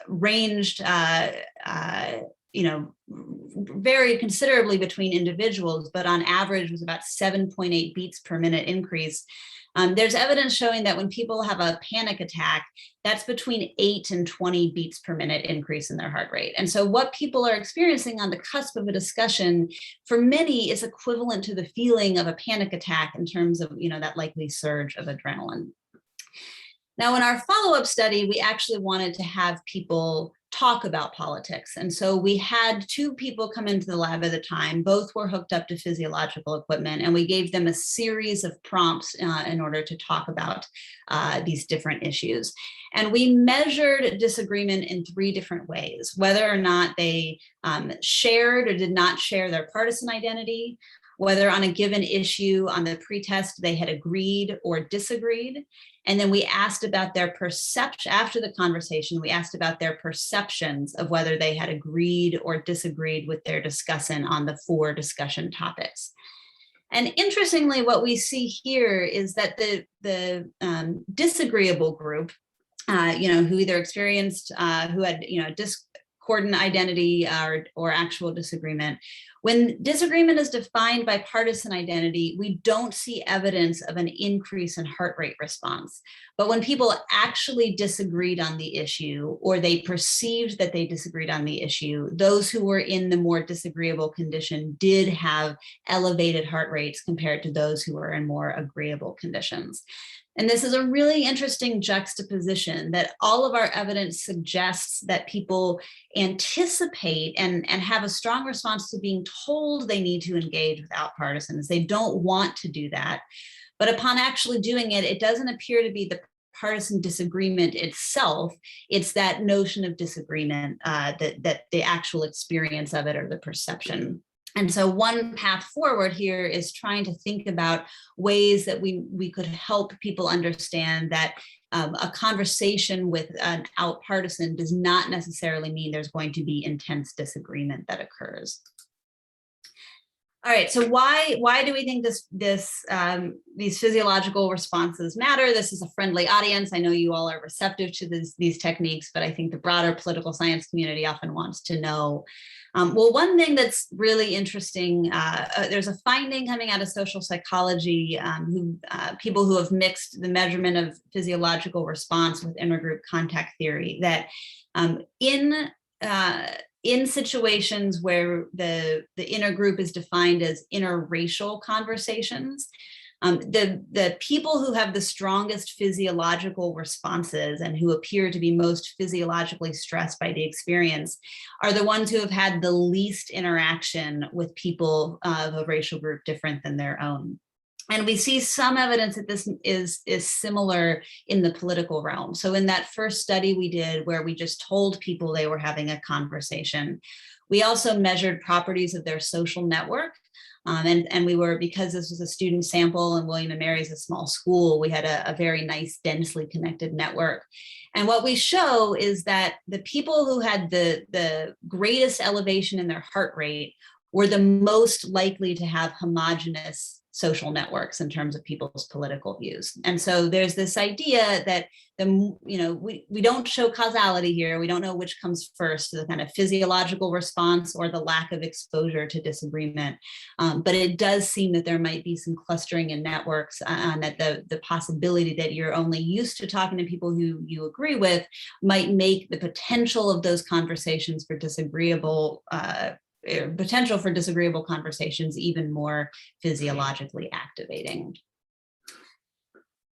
ranged varied considerably between individuals, but on average was about 7.8 beats per minute increase. There's evidence showing that when people have a panic attack, that's between 8 and 20 beats per minute increase in their heart rate. And so what people are experiencing on the cusp of a discussion, for many, is equivalent to the feeling of a panic attack in terms of that likely surge of adrenaline. Now, in our follow-up study, we actually wanted to have people talk about politics. And so we had 2 people come into the lab at a time. Both were hooked up to physiological equipment, and we gave them a series of prompts in order to talk about these different issues. And we measured disagreement in 3 different ways: whether or not they shared or did not share their partisan identity, whether on a given issue on the pretest they had agreed or disagreed. And then we asked about their perception, after the conversation, we asked about their perceptions of whether they had agreed or disagreed with their discussant on the 4 discussion topics. And interestingly, what we see here is that the disagreeable group, who either experienced, who had, discordant identity or actual disagreement, when disagreement is defined by partisan identity, we don't see evidence of an increase in heart rate response. But when people actually disagreed on the issue, or they perceived that they disagreed on the issue, those who were in the more disagreeable condition did have elevated heart rates compared to those who were in more agreeable conditions. And this is a really interesting juxtaposition that all of our evidence suggests that people anticipate and have a strong response to being told they need to engage without partisans. They don't want to do that. But upon actually doing it, it doesn't appear to be the partisan disagreement itself. It's that notion of disagreement, that the actual experience of it or the perception. And so one path forward here is trying to think about ways that we could help people understand that a conversation with an out partisan does not necessarily mean there's going to be intense disagreement that occurs. All right, so why do we think these physiological responses matter? This is a friendly audience. I know you all are receptive to these techniques, but I think the broader political science community often wants to know. Well, one thing that's really interesting, there's a finding coming out of social psychology, people who have mixed the measurement of physiological response with intergroup contact theory, that in situations where the inner group is defined as interracial conversations, the people who have the strongest physiological responses and who appear to be most physiologically stressed by the experience are the ones who have had the least interaction with people of a racial group different than their own. And we see some evidence that this is similar in the political realm. So in that first study we did where we just told people they were having a conversation, we also measured properties of their social network. And we were, because this was a student sample and William and Mary's a small school, we had a very nice, densely connected network. And what we show is that the people who had the greatest elevation in their heart rate were the most likely to have homogeneous social networks in terms of people's political views. And so there's this idea that we don't show causality here. We don't know which comes first, the kind of physiological response or the lack of exposure to disagreement. But it does seem that there might be some clustering in networks, and that the possibility that you're only used to talking to people who you agree with might make the potential of those conversations for disagreeable conversations even more physiologically activating.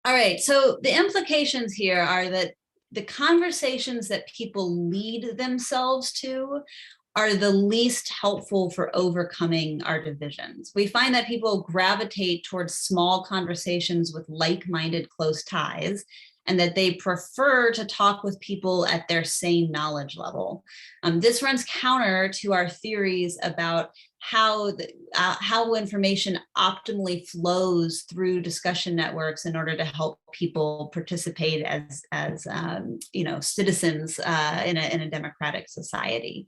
All right, so the implications here are that the conversations that people lead themselves to are the least helpful for overcoming our divisions. We find that people gravitate towards small conversations with like-minded close ties, and that they prefer to talk with people at their same knowledge level. This runs counter to our theories about how information optimally flows through discussion networks in order to help people participate as citizens in a democratic society.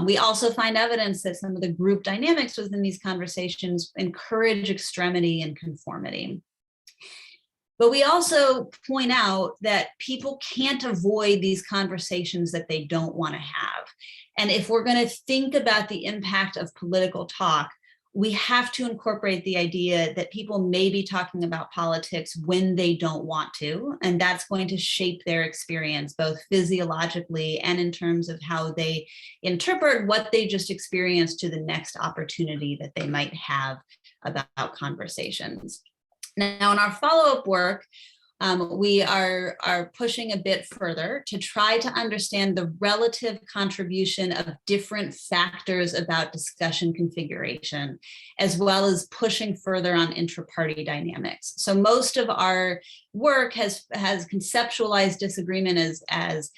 We also find evidence that some of the group dynamics within these conversations encourage extremity and conformity. But we also point out that people can't avoid these conversations that they don't want to have. And if we're going to think about the impact of political talk, we have to incorporate the idea that people may be talking about politics when they don't want to, and that's going to shape their experience, both physiologically and in terms of how they interpret what they just experienced to the next opportunity that they might have about conversations. Now, in our follow-up work, we are pushing a bit further to try to understand the relative contribution of different factors about discussion configuration, as well as pushing further on intra-party dynamics. So most of our work has conceptualized disagreement as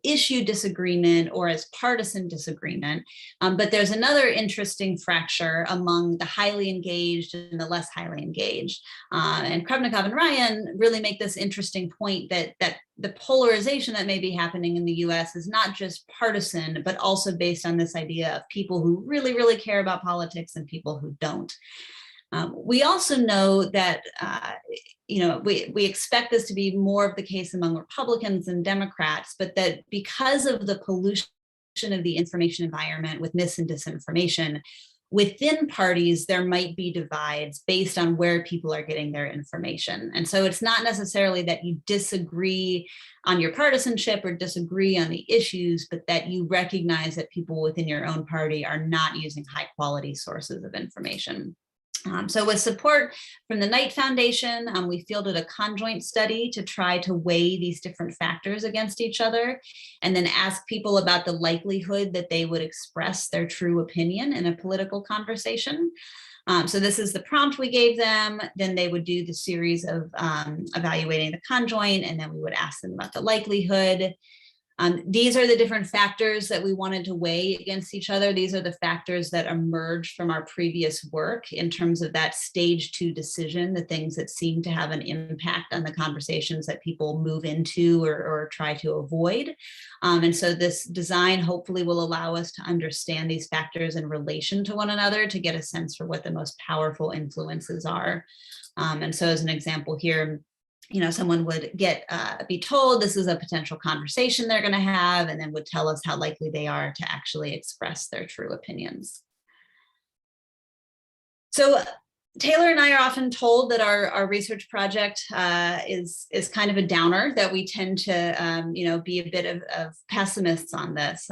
issue disagreement or as partisan disagreement. But there's another interesting fracture among the highly engaged and the less highly engaged. And Krupnikov and Ryan really make this interesting point that the polarization that may be happening in the US is not just partisan, but also based on this idea of people who really, really care about politics and people who don't. We also know that we expect this to be more of the case among Republicans and Democrats, but that because of the pollution of the information environment with mis and disinformation, within parties, there might be divides based on where people are getting their information. And so it's not necessarily that you disagree on your partisanship or disagree on the issues, but that you recognize that people within your own party are not using high quality sources of information. So with support from the Knight Foundation, we fielded a conjoint study to try to weigh these different factors against each other and then ask people about the likelihood that they would express their true opinion in a political conversation. So this is the prompt we gave them. Then they would do the series of evaluating the conjoint, and then we would ask them about the likelihood. These are the different factors that we wanted to weigh against each other. These are the factors that emerged from our previous work in terms of that stage 2 decision, the things that seem to have an impact on the conversations that people move into or try to avoid. And so this design hopefully will allow us to understand these factors in relation to one another to get a sense for what the most powerful influences are. And so as an example here, someone would be told this is a potential conversation they're going to have, and then would tell us how likely they are to actually express their true opinions. So Taylor and I are often told that our research project is kind of a downer, that we tend to be a bit of pessimists on this,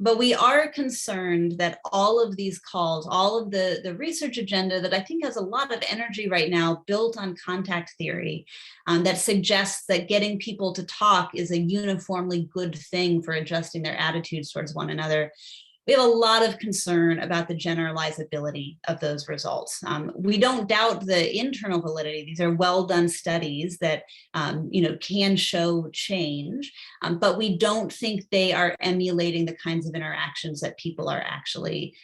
but we are concerned that all of these calls, all of the research agenda that I think has a lot of energy right now built on contact theory, that suggests that getting people to talk is a uniformly good thing for adjusting their attitudes towards one another. We have a lot of concern about the generalizability of those results. We don't doubt the internal validity. These are well done studies that can show change, but we don't think they are emulating the kinds of interactions that people are actually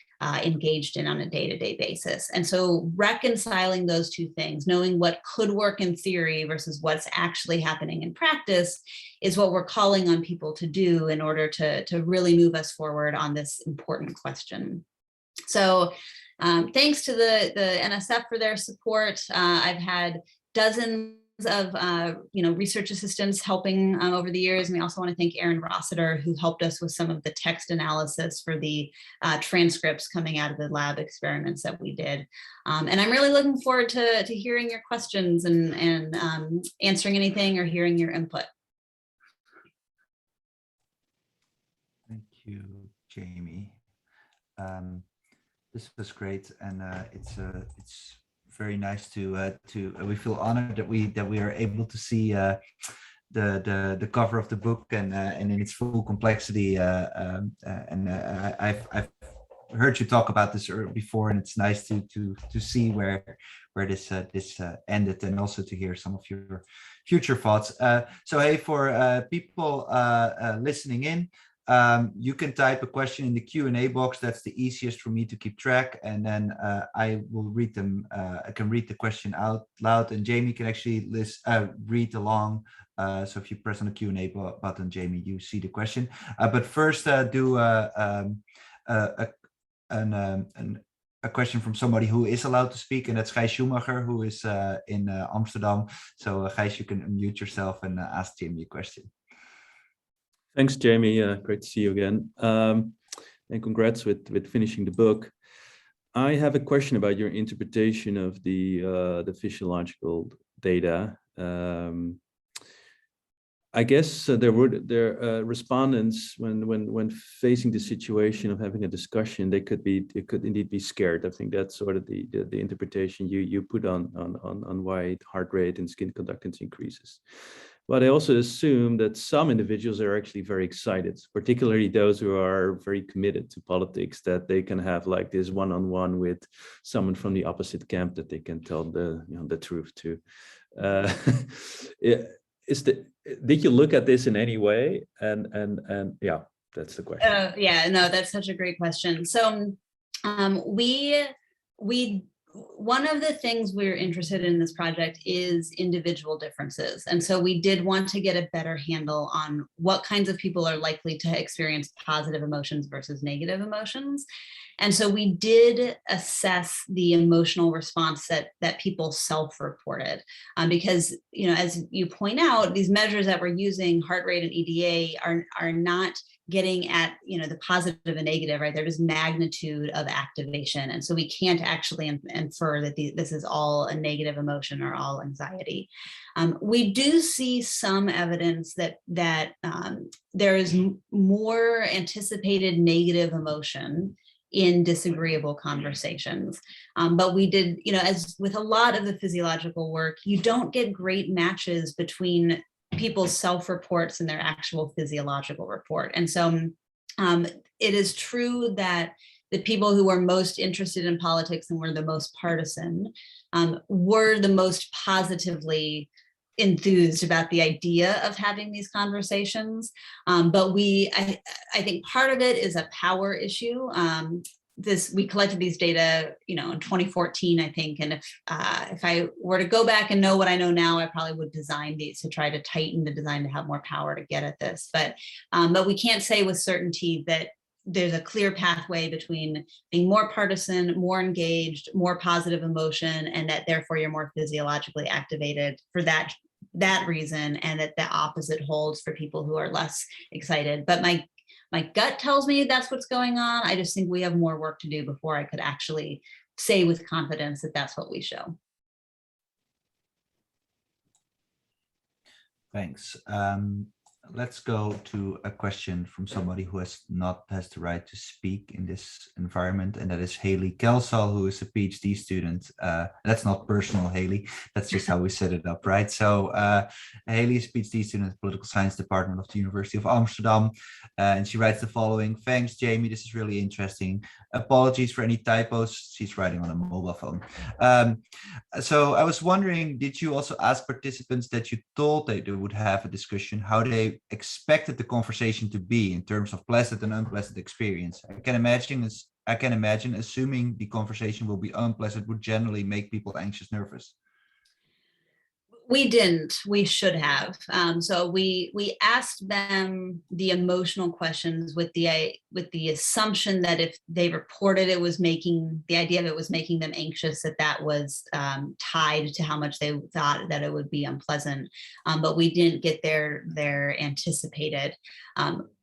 engaged in on a day-to-day basis. And so reconciling those two things, knowing what could work in theory versus what's actually happening in practice, is what we're calling on people to do in order to really move us forward on this important question. So thanks to the NSF for their support. I've had dozens of research assistants helping over the years, and we also want to thank Erin Rossiter, who helped us with some of the text analysis for the transcripts coming out of the lab experiments that we did. And I'm really looking forward to hearing your questions and answering anything or hearing your input. Thank you, Jamie. This was great, and it's very nice to we feel honored that we are able to see the cover of the book and in its full complexity. I've heard you talk about this before, and it's nice to see where this ended, and also to hear some of your future thoughts. So hey, for people listening in, you can type a question in the Q&A box. That's the easiest for me to keep track, and then I will read them. I can read the question out loud, and Jamie can actually read along. So if you press on the Q&A button, Jamie, you see the question. But first, do a question from somebody who is allowed to speak, and that's Gijs Schumacher, who is in Amsterdam. So Gijs, you can unmute yourself and ask Jamie a question. Thanks, Jamie. Great to see you again. And congrats with finishing the book. I have a question about your interpretation of the physiological data. I guess there respondents, when facing the situation of having a discussion, they could indeed be scared. I think that's sort of the interpretation you put on why heart rate and skin conductance increases. But I also assume that some individuals are actually very excited, particularly those who are very committed to politics, that they can have like this one-on-one with someone from the opposite camp that they can tell the truth to. Did you look at this in any way? And yeah, that's the question. Yeah, no, that's such a great question. So one of the things we're interested in this project is individual differences. And so we did want to get a better handle on what kinds of people are likely to experience positive emotions versus negative emotions. And so we did assess the emotional response that people self-reported, because, as you point out, these measures that we're using, heart rate and EDA, are not getting at the positive and negative, right? They're just magnitude of activation, and so we can't actually infer that this is all a negative emotion or all anxiety. We do see some evidence that there is more anticipated negative emotion in disagreeable conversations. But we did, as with a lot of the physiological work, you don't get great matches between people's self-reports and their actual physiological report. And so it is true that the people who were most interested in politics and were the most partisan were the most positively enthused about the idea of having these conversations. But I think part of it is a power issue. We collected these data, in 2014, I think. And if I were to go back and know what I know now, I probably would design these to try to tighten the design to have more power to get at this. But we can't say with certainty that there's a clear pathway between being more partisan, more engaged, more positive emotion, and that therefore you're more physiologically activated for that reason, and that the opposite holds for people who are less excited. But my gut tells me that's what's going on. I just think we have more work to do before I could actually say with confidence that that's what we show. Thanks. Let's go to a question from somebody who has the right to speak in this environment, and that is Haley Kelsall, who is a PhD student. That's not personal, Haley. That's just how we set it up, right? So Haley is a PhD student at the Political Science Department of the University of Amsterdam, and she writes the following: "Thanks, Jamie. This is really interesting. Apologies for any typos." She's writing on a mobile phone. So I was wondering, did you also ask participants that you thought they would have a discussion, how they expected the conversation to be in terms of pleasant and unpleasant experience? I can imagine assuming the conversation will be unpleasant would generally make people anxious, nervous. We didn't. We should have. So we asked them the emotional questions with the assumption that if they reported the idea of it was making them anxious, that was tied to how much they thought that it would be unpleasant. But we didn't get their anticipated.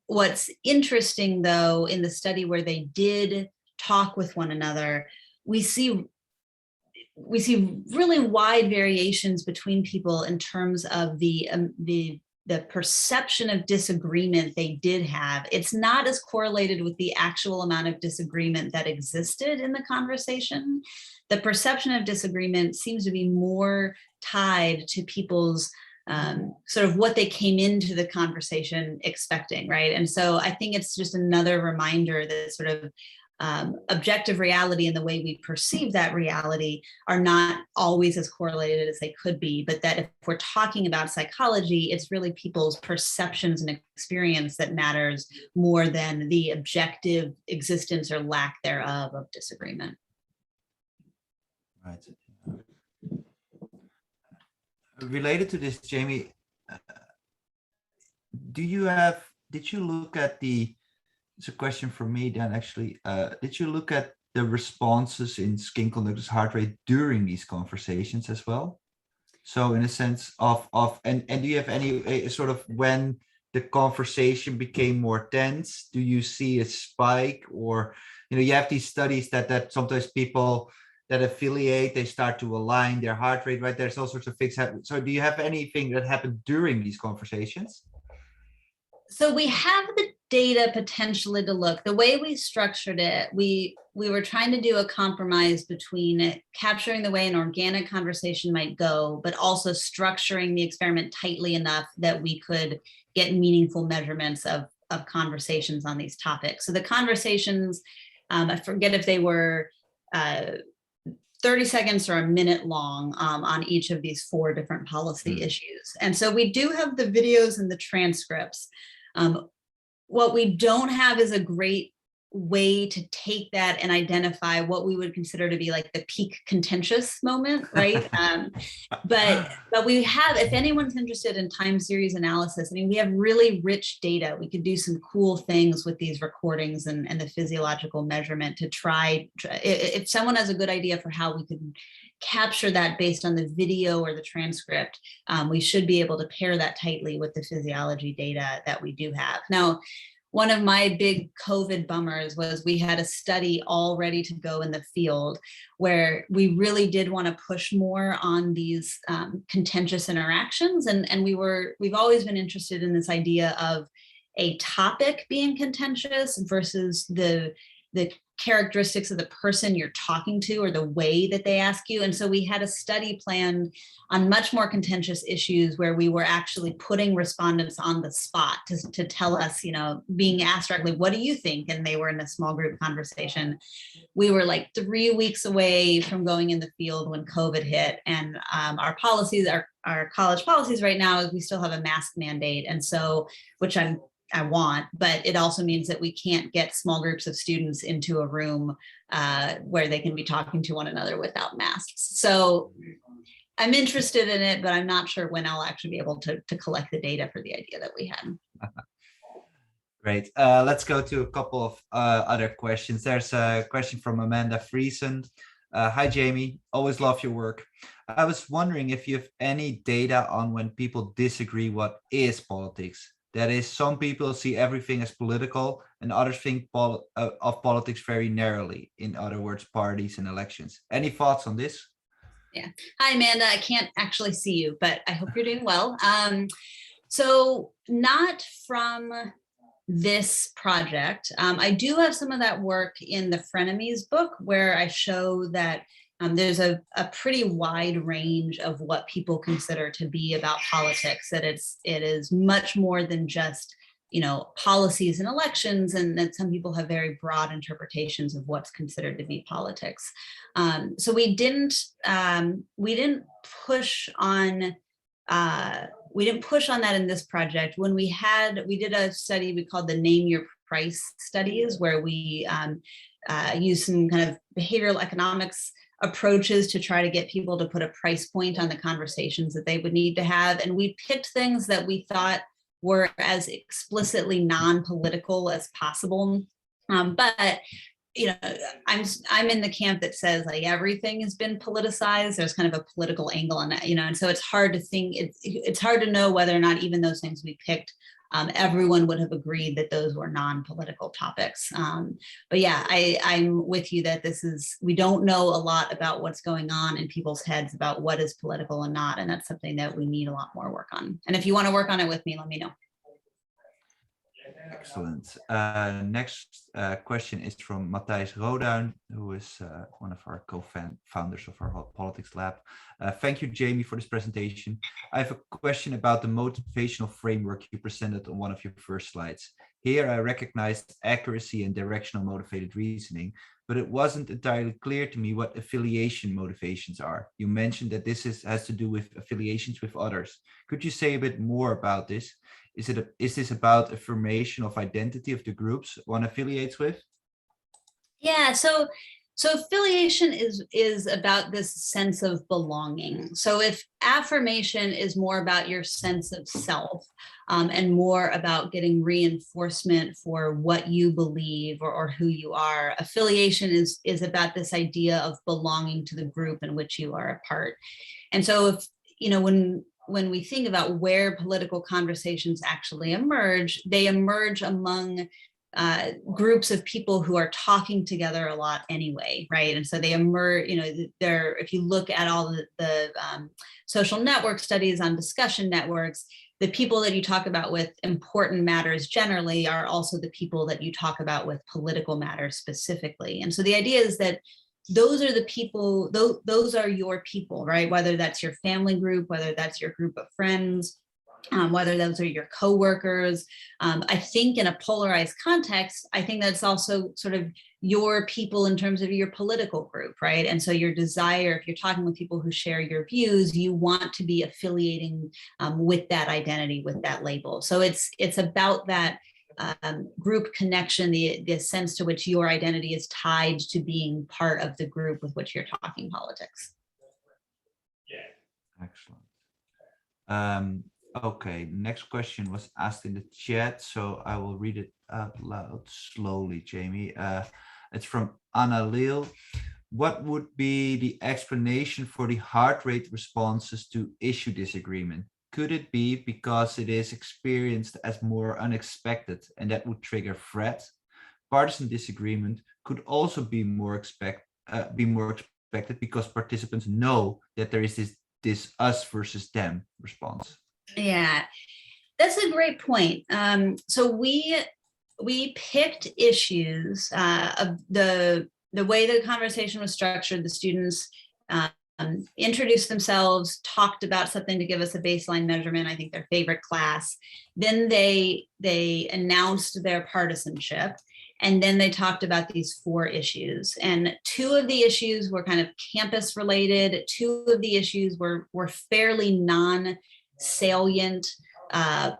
What's interesting, though, in the study where they did talk with one another, we see really wide variations between people in terms of the perception of disagreement they did have. It's not as correlated with the actual amount of disagreement that existed in the conversation. The perception of disagreement seems to be more tied to people's sort of what they came into the conversation expecting, right? And so I think it's just another reminder that sort of objective reality and the way we perceive that reality are not always as correlated as they could be, but that if we're talking about psychology, it's really people's perceptions and experience that matters more than the objective existence or lack thereof of disagreement. Right. Related to this, Jamie, did you look at it's a question for me then actually, did you look at the responses in skin conductors heart rate during these conversations as well? So in a sense and do you have any sort of, when the conversation became more tense, do you see a spike? Or, you have these studies that sometimes people that affiliate, they start to align their heart rate, right? There's all sorts of things happen. So do you have anything that happened during these conversations? So we have the data potentially to look. The way we structured it, we were trying to do a compromise between capturing the way an organic conversation might go, but also structuring the experiment tightly enough that we could get meaningful measurements of conversations on these topics. So the conversations, I forget if they were 30 seconds or a minute long on each of these 4 different policy issues. And so we do have the videos and the transcripts. What we don't have is a great way to take that and identify what we would consider to be like the peak contentious moment, right? But we have, if anyone's interested in time series analysis, I mean, we have really rich data. We could do some cool things with these recordings and the physiological measurement to try, if someone has a good idea for how we could capture that based on the video or the transcript, we should be able to pair that tightly with the physiology data that we do have. Now, one of my big COVID bummers was we had a study all ready to go in the field where we really did want to push more on these contentious interactions. And we've always been interested in this idea of a topic being contentious versus the characteristics of the person you're talking to or the way that they ask you. And so we had a study planned on much more contentious issues where we were actually putting respondents on the spot to tell us, you know, being asked directly, what do you think? And they were in a small group conversation. We were like 3 weeks away from going in the field when COVID hit, and our policies, our college policies right now is we still have a mask mandate. And so, which I want, but it also means that we can't get small groups of students into a room where they can be talking to one another without masks. So I'm interested in it, but I'm not sure when I'll actually be able to collect the data for the idea that we had. Great. Let's go to a couple of other questions. There's a question from Amanda Friesen. Hi, Jamie. Always love your work. I was wondering if you have any data on when people disagree what is politics. That is, some people see everything as political and others think of politics very narrowly. In other words, parties and elections. Any thoughts on this? Yeah. Hi, Amanda. I can't actually see you, but I hope you're doing well. So not from this project. I do have some of that work in the Frenemies book where I show that there's a pretty wide range of what people consider to be about politics, that it is much more than just, you know, policies and elections, and that some people have very broad interpretations of what's considered to be politics. So we didn't push on that in this project. When we did a study we called the Name Your Price studies, where we used some kind of behavioral economics approaches to try to get people to put a price point on the conversations that they would need to have. And we picked things that we thought were as explicitly non-political as possible. But you know, I'm in the camp that says like everything has been politicized. There's kind of a political angle on it, you know, and so it's hard to think, it's hard to know whether or not even those things we picked, everyone would have agreed that those were non-political topics. But yeah, I'm with you that we don't know a lot about what's going on in people's heads about what is political and not, and that's something that we need a lot more work on. And if you want to work on it with me, let me know. Excellent. Next question is from Matthijs Roduin, who is one of our co-founders of our Hot Politics Lab. Thank you, Jamie, for this presentation. I have a question about the motivational framework you presented on one of your first slides. Here, I recognized accuracy and directional motivated reasoning, but it wasn't entirely clear to me what affiliation motivations are. You mentioned that this has to do with affiliations with others. Could you say a bit more about this? Is this about affirmation of identity of the groups one affiliates with? Yeah, so affiliation is about this sense of belonging. So if affirmation is more about your sense of self and more about getting reinforcement for what you believe or who you are, affiliation is about this idea of belonging to the group in which you are a part. And so if, you know, when we think about where political conversations actually emerge, they emerge among groups of people who are talking together a lot anyway, right? And so they emerge, you know, if you look at all the social network studies on discussion networks, the people that you talk about with important matters generally are also the people that you talk about with political matters specifically. And so the idea is that those are the people, those are your people, right? Whether that's your family group, whether that's your group of friends, whether those are your coworkers. I think in a polarized context, I think that's also sort of your people in terms of your political group, right? And so your desire, if you're talking with people who share your views, you want to be affiliating with that identity, with that label. So it's about that group connection, the sense to which your identity is tied to being part of the group with which you're talking politics. Excellent. Okay, next question was asked in the chat, so I will read it out loud slowly, Jamie. It's from Anna Leel. What would be the explanation for the heart rate responses to issue disagreement? Could it be because it is experienced as more unexpected and that would trigger threat? Partisan disagreement could also be more expected because participants know that there is this us versus them response. Yeah, that's a great point. So we picked issues of the way the conversation was structured. The students introduced themselves, talked about something to give us a baseline measurement, I think their favorite class. Then they announced their partisanship. And then they talked about these 4 issues. And 2 of the issues were kind of campus related. 2 of the issues were fairly non-salient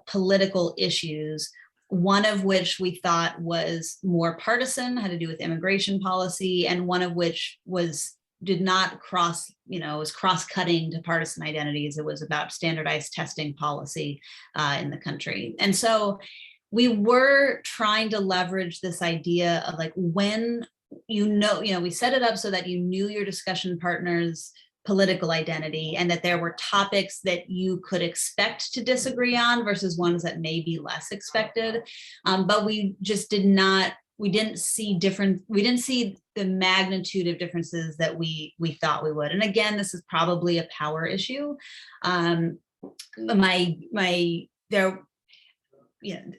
political issues, one of which we thought was more partisan, had to do with immigration policy, and one of which did not cross, was cross-cutting to partisan identities. It was about standardized testing policy in the country. And so we were trying to leverage this idea of like, when we set it up so that you knew your discussion partner's political identity and that there were topics that you could expect to disagree on versus ones that may be less expected. But we just didn't see the magnitude of differences that we thought we would. And again, this is probably a power issue.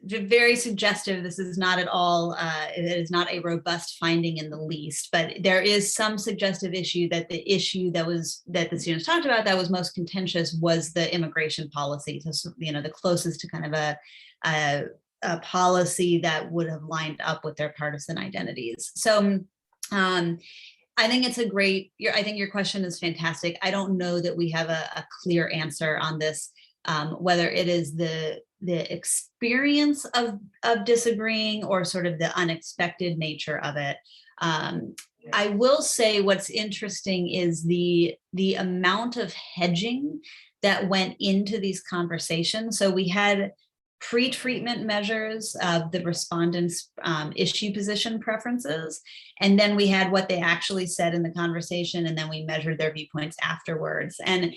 Very suggestive. This is not at all, it is not a robust finding in the least, but there is some suggestive issue that the issue that the students talked about that was most contentious was the immigration policy. So, the closest to kind of a policy that would have lined up with their partisan identities. So I think it's I think your question is fantastic. I don't know that we have a clear answer on this, whether it is the experience of disagreeing or sort of the unexpected nature of it. I will say what's interesting is the amount of hedging that went into these conversations. So we had pre-treatment measures of the respondents' issue position preferences. And then we had what they actually said in the conversation, and then we measured their viewpoints afterwards. And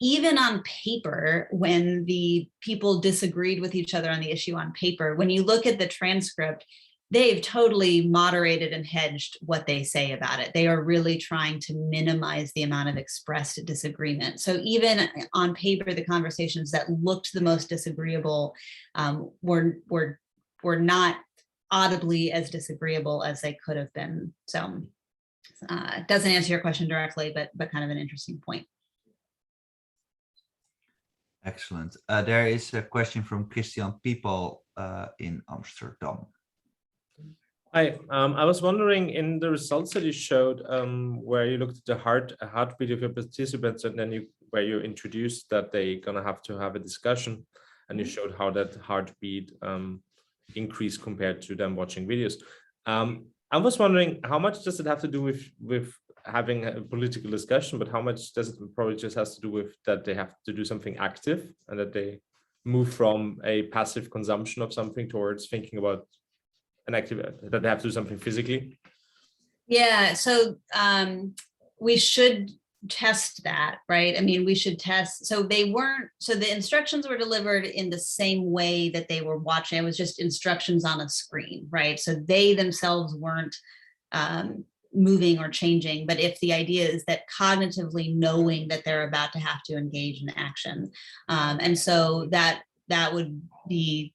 even on paper, when the people disagreed with each other on the issue on paper, when you look at the transcript, they've totally moderated and hedged what they say about it. They are really trying to minimize the amount of expressed disagreement. So even on paper, the conversations that looked the most disagreeable were not audibly as disagreeable as they could have been. So it doesn't answer your question directly, but kind of an interesting point. Excellent. There is a question from Christian People in Amsterdam. Hi, I was wondering, in the results that you showed, where you looked at the heartbeat of your participants, and then where you introduced that they're gonna have to have a discussion, and you showed how that heartbeat increased compared to them watching videos. I was wondering, how much does it have to do with having a political discussion, but how much does it probably just has to do with that they have to do something active and that they move from a passive consumption of something towards thinking about an active, that they have to do something physically? Yeah, so we should test that, right? I mean, we should test. So the instructions were delivered in the same way that they were watching. It was just instructions on a screen, right? So they themselves weren't moving or changing, but if the idea is that cognitively knowing that they're about to have to engage in action. And so that would be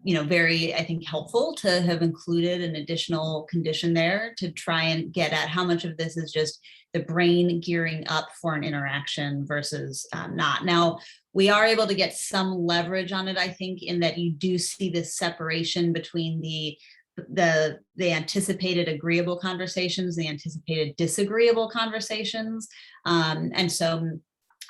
very, I think, helpful to have included an additional condition there to try and get at how much of this is just the brain gearing up for an interaction versus not. Now, we are able to get some leverage on it, I think, in that you do see this separation between the anticipated agreeable conversations, the anticipated disagreeable conversations. And so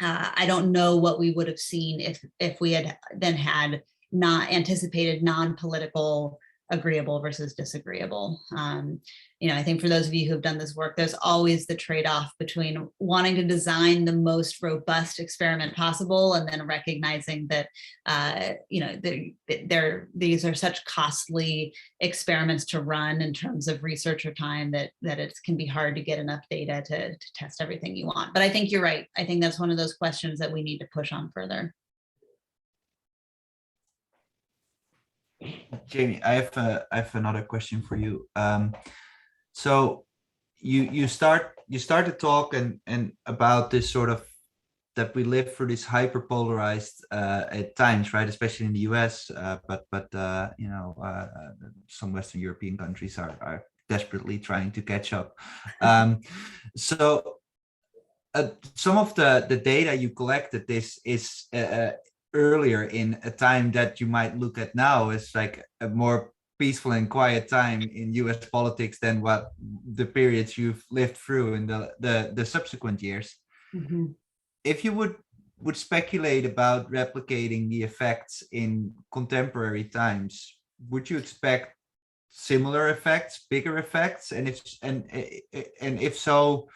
I don't know what we would have seen if we had then had not anticipated non-political agreeable versus disagreeable. I think for those of you who have done this work, there's always the trade-off between wanting to design the most robust experiment possible and then recognizing that these are such costly experiments to run in terms of researcher time that it can be hard to get enough data to test everything you want. But I think you're right. I think that's one of those questions that we need to push on further. Jamie, I have another question for you. So you start to talk and about this sort of that we live through this hyper-polarized at times, right? Especially in the US, but you know, some Western European countries are desperately trying to catch up. So some of the data you collected this is earlier in a time that you might look at now as like a more peaceful and quiet time in US politics than what the periods you've lived through in the subsequent years. Mm-hmm. If you would speculate about replicating the effects in contemporary times, would you expect similar effects, bigger effects? And if so,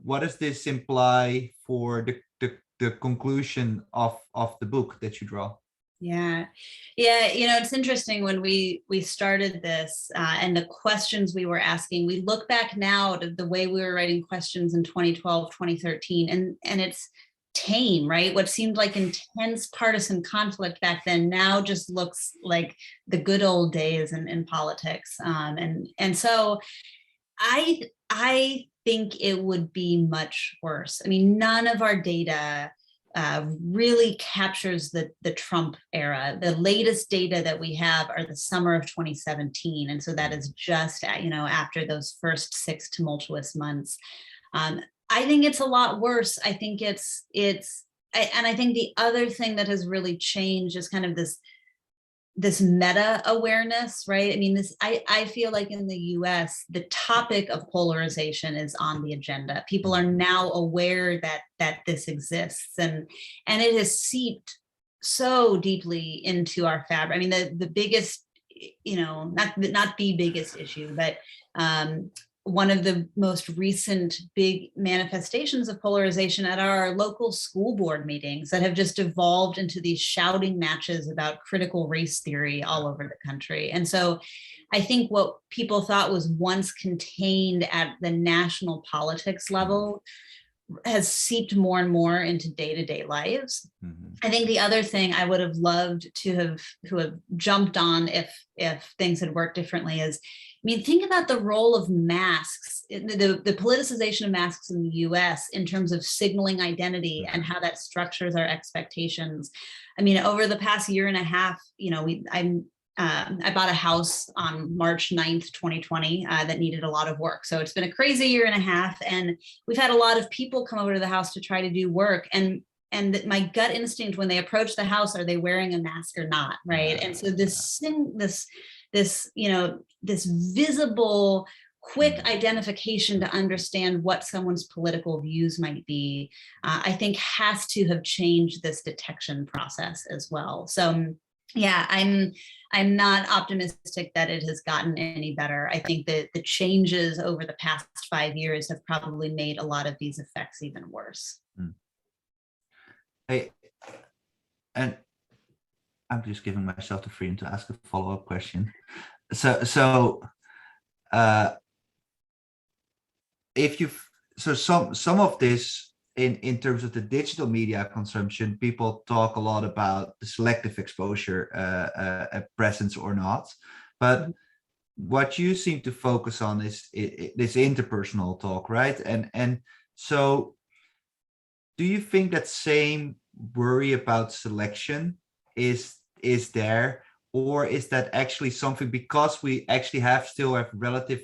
what does this imply for the conclusion of the book that you draw? Yeah, you know, it's interesting when we started this and the questions we were asking, we look back now to the way we were writing questions in 2012, 2013, and it's tame, right? What seemed like intense partisan conflict back then now just looks like the good old days in politics. And so I think it would be much worse. I mean, none of our data really captures the Trump era. The latest data that we have are the summer of 2017. And so that is just, you know, after those first 6 tumultuous months. I think it's a lot worse. I think and I think the other thing that has really changed is kind of this meta awareness, right? I mean, I feel like in the US, the topic of polarization is on the agenda. People are now aware that this exists, and it has seeped so deeply into our fabric. I mean, the biggest, you know, not the biggest issue, but one of the most recent big manifestations of polarization at our local school board meetings that have just evolved into these shouting matches about critical race theory all over the country. And so I think what people thought was once contained at the national politics level has seeped more and more into day-to-day lives. Mm-hmm. I think the other thing I would have loved to have jumped on if things had worked differently is, I mean, think about the role of masks, the politicization of masks in the US in terms of signaling identity and how that structures our expectations. I mean, over the past year and a half, you know, I bought a house on March 9th, 2020 that needed a lot of work. So it's been a crazy year and a half, and we've had a lot of people come over to the house to try to do work. And my gut instinct when they approach the house, are they wearing a mask or not, right? And so this you know, this visible, quick identification to understand what someone's political views might be, I think has to have changed this detection process as well. So yeah, I'm not optimistic that it has gotten any better. I think that the changes over the past 5 years have probably made a lot of these effects even worse. Hey, and I'm just giving myself the freedom to ask a follow-up question. So some of this in terms of the digital media consumption, people talk a lot about the selective exposure presence or not, but what you seem to focus on is this interpersonal talk, right? And so do you think that same worry about selection is there, or is that actually something, because we actually still have relative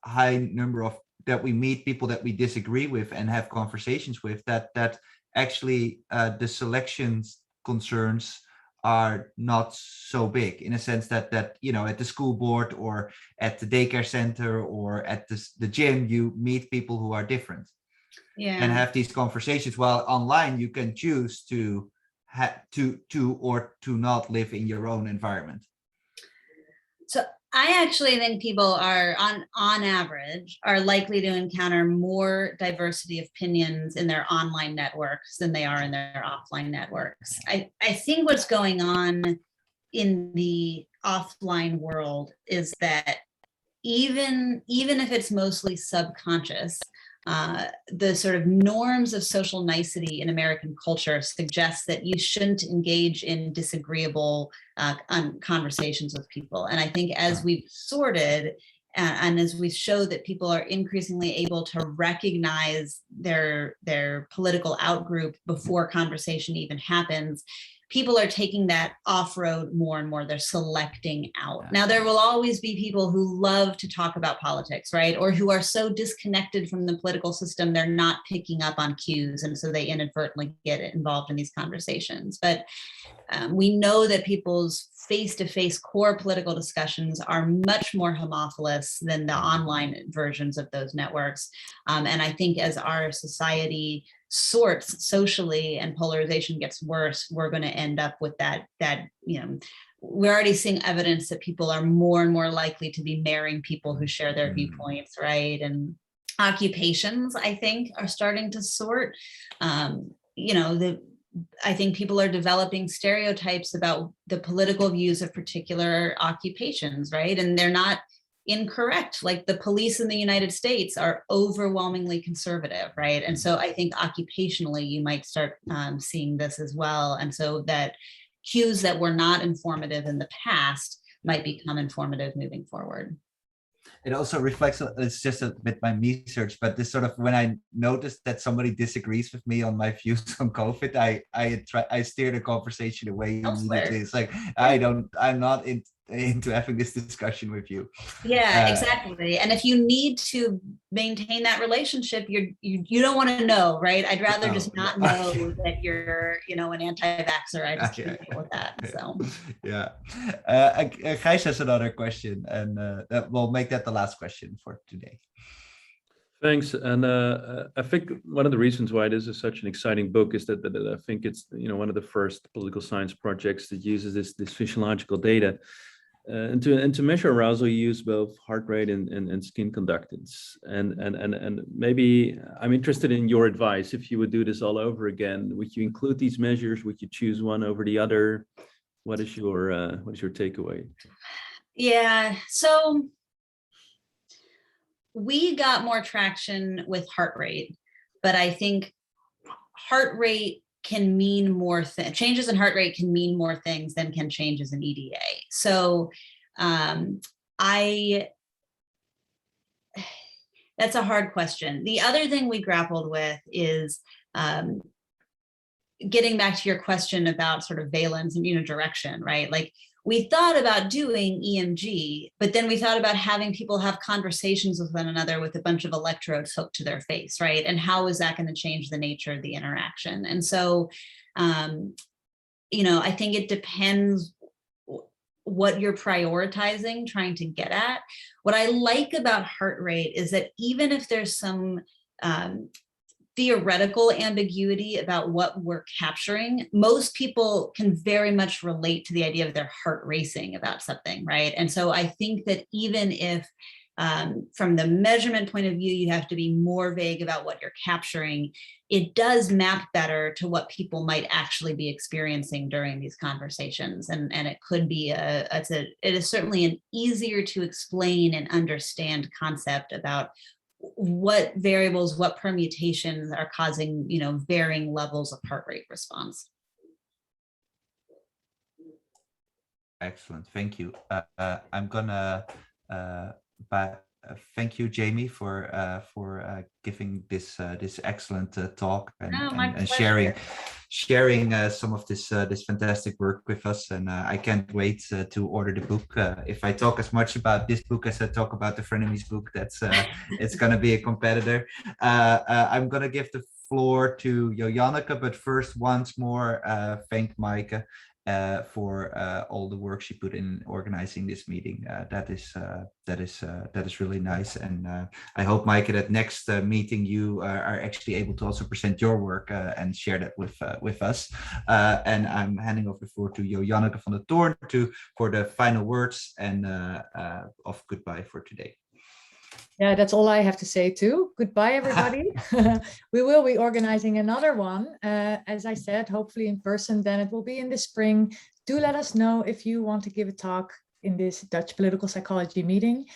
high number of that we meet people that we disagree with and have conversations with, that actually the selections concerns are not so big, in a sense that you know, at the school board or at the daycare center or at the gym, you meet people who are different, and have these conversations, while online you can choose to or to not live in your own environment. So I actually think people are on average are likely to encounter more diversity of opinions in their online networks than they are in their offline networks. I think what's going on in the offline world is that even if it's mostly subconscious, the sort of norms of social nicety in American culture suggests that you shouldn't engage in disagreeable conversations with people. And I think as we've sorted And as we show that people are increasingly able to recognize their political outgroup before conversation even happens, people are taking that off-road more and more. They're selecting out. Now, there will always be people who love to talk about politics, right? Or who are so disconnected from the political system, they're not picking up on cues. And so they inadvertently get involved in these conversations. But we know that people's face-to-face core political discussions are much more homophilous than the online versions of those networks. And I think as our society sorts socially and polarization gets worse, we're going to end up with that, we're already seeing evidence that people are more and more likely to be marrying people who share their viewpoints, right? And occupations, I think, are starting to sort. I think people are developing stereotypes about the political views of particular occupations, right? And they're not incorrect. Like the police in the United States are overwhelmingly conservative, right? And so I think occupationally, you might start seeing this as well. And so that cues that were not informative in the past might become informative moving forward. It also reflects, it's just a bit my research, but this sort of, when I notice that somebody disagrees with me on my views on COVID, I steer the conversation away immediately. It's like, I'm not into having this discussion with you. Yeah, exactly. And if you need to maintain that relationship, you don't want to know, right? I'd rather just not know that you're, an anti-vaxxer. I just can't deal with that. So yeah. Gijs has another question, and we'll make that the last question for today. Thanks. And I think one of the reasons why this is such an exciting book is that I think it's one of the first political science projects that uses this physiological data. And to measure arousal, you use both heart rate and skin conductance. And maybe I'm interested in your advice. If you would do this all over again, would you include these measures? Would you choose one over the other? What is your takeaway? Yeah, so we got more traction with heart rate, but I think heart rate can mean more changes in heart rate can mean more things than can changes in EDA. So that's a hard question. The other thing we grappled with is getting back to your question about sort of valence and unidirection, right? Like we thought about doing EMG, but then we thought about having people have conversations with one another with a bunch of electrodes hooked to their face, right? And how is that going to change the nature of the interaction? And so, I think it depends what you're prioritizing, trying to get at. What I like about heart rate is that even if there's some theoretical ambiguity about what we're capturing, most people can very much relate to the idea of their heart racing about something, right? And so I think that even if from the measurement point of view, you have to be more vague about what you're capturing, it does map better to what people might actually be experiencing during these conversations. And it could be it is certainly an easier to explain and understand concept about what variables, what permutations are causing, varying levels of heart rate response. Excellent, thank you. I'm gonna thank you, Jamie, for giving this excellent talk and sharing some of this fantastic work with us. And I can't wait to order the book. If I talk as much about this book as I talk about the Frenemies book, that's it's going to be a competitor. I'm going to give the floor to Janneke, but first, once more, thank Maaike for all the work she put in organizing this meeting. That is really nice, and I hope, Maaike, that next meeting you are actually able to also present your work and share that with us. And I'm handing over the floor to Janneke van der Toorn for the final words and of goodbye for today. Yeah, that's all I have to say too. Goodbye, everybody. We will be organizing another one. As I said, hopefully in person, then it will be in the spring. Do let us know if you want to give a talk in this Dutch political psychology meeting,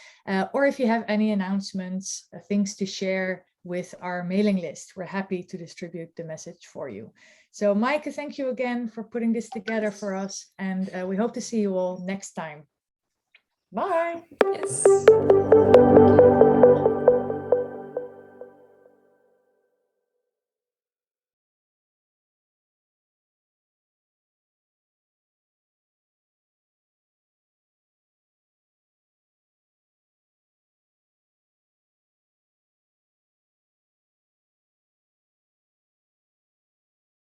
or if you have any announcements, things to share with our mailing list. We're happy to distribute the message for you. So Maaike, thank you again for putting this together for us. And we hope to see you all next time. Bye. Yes.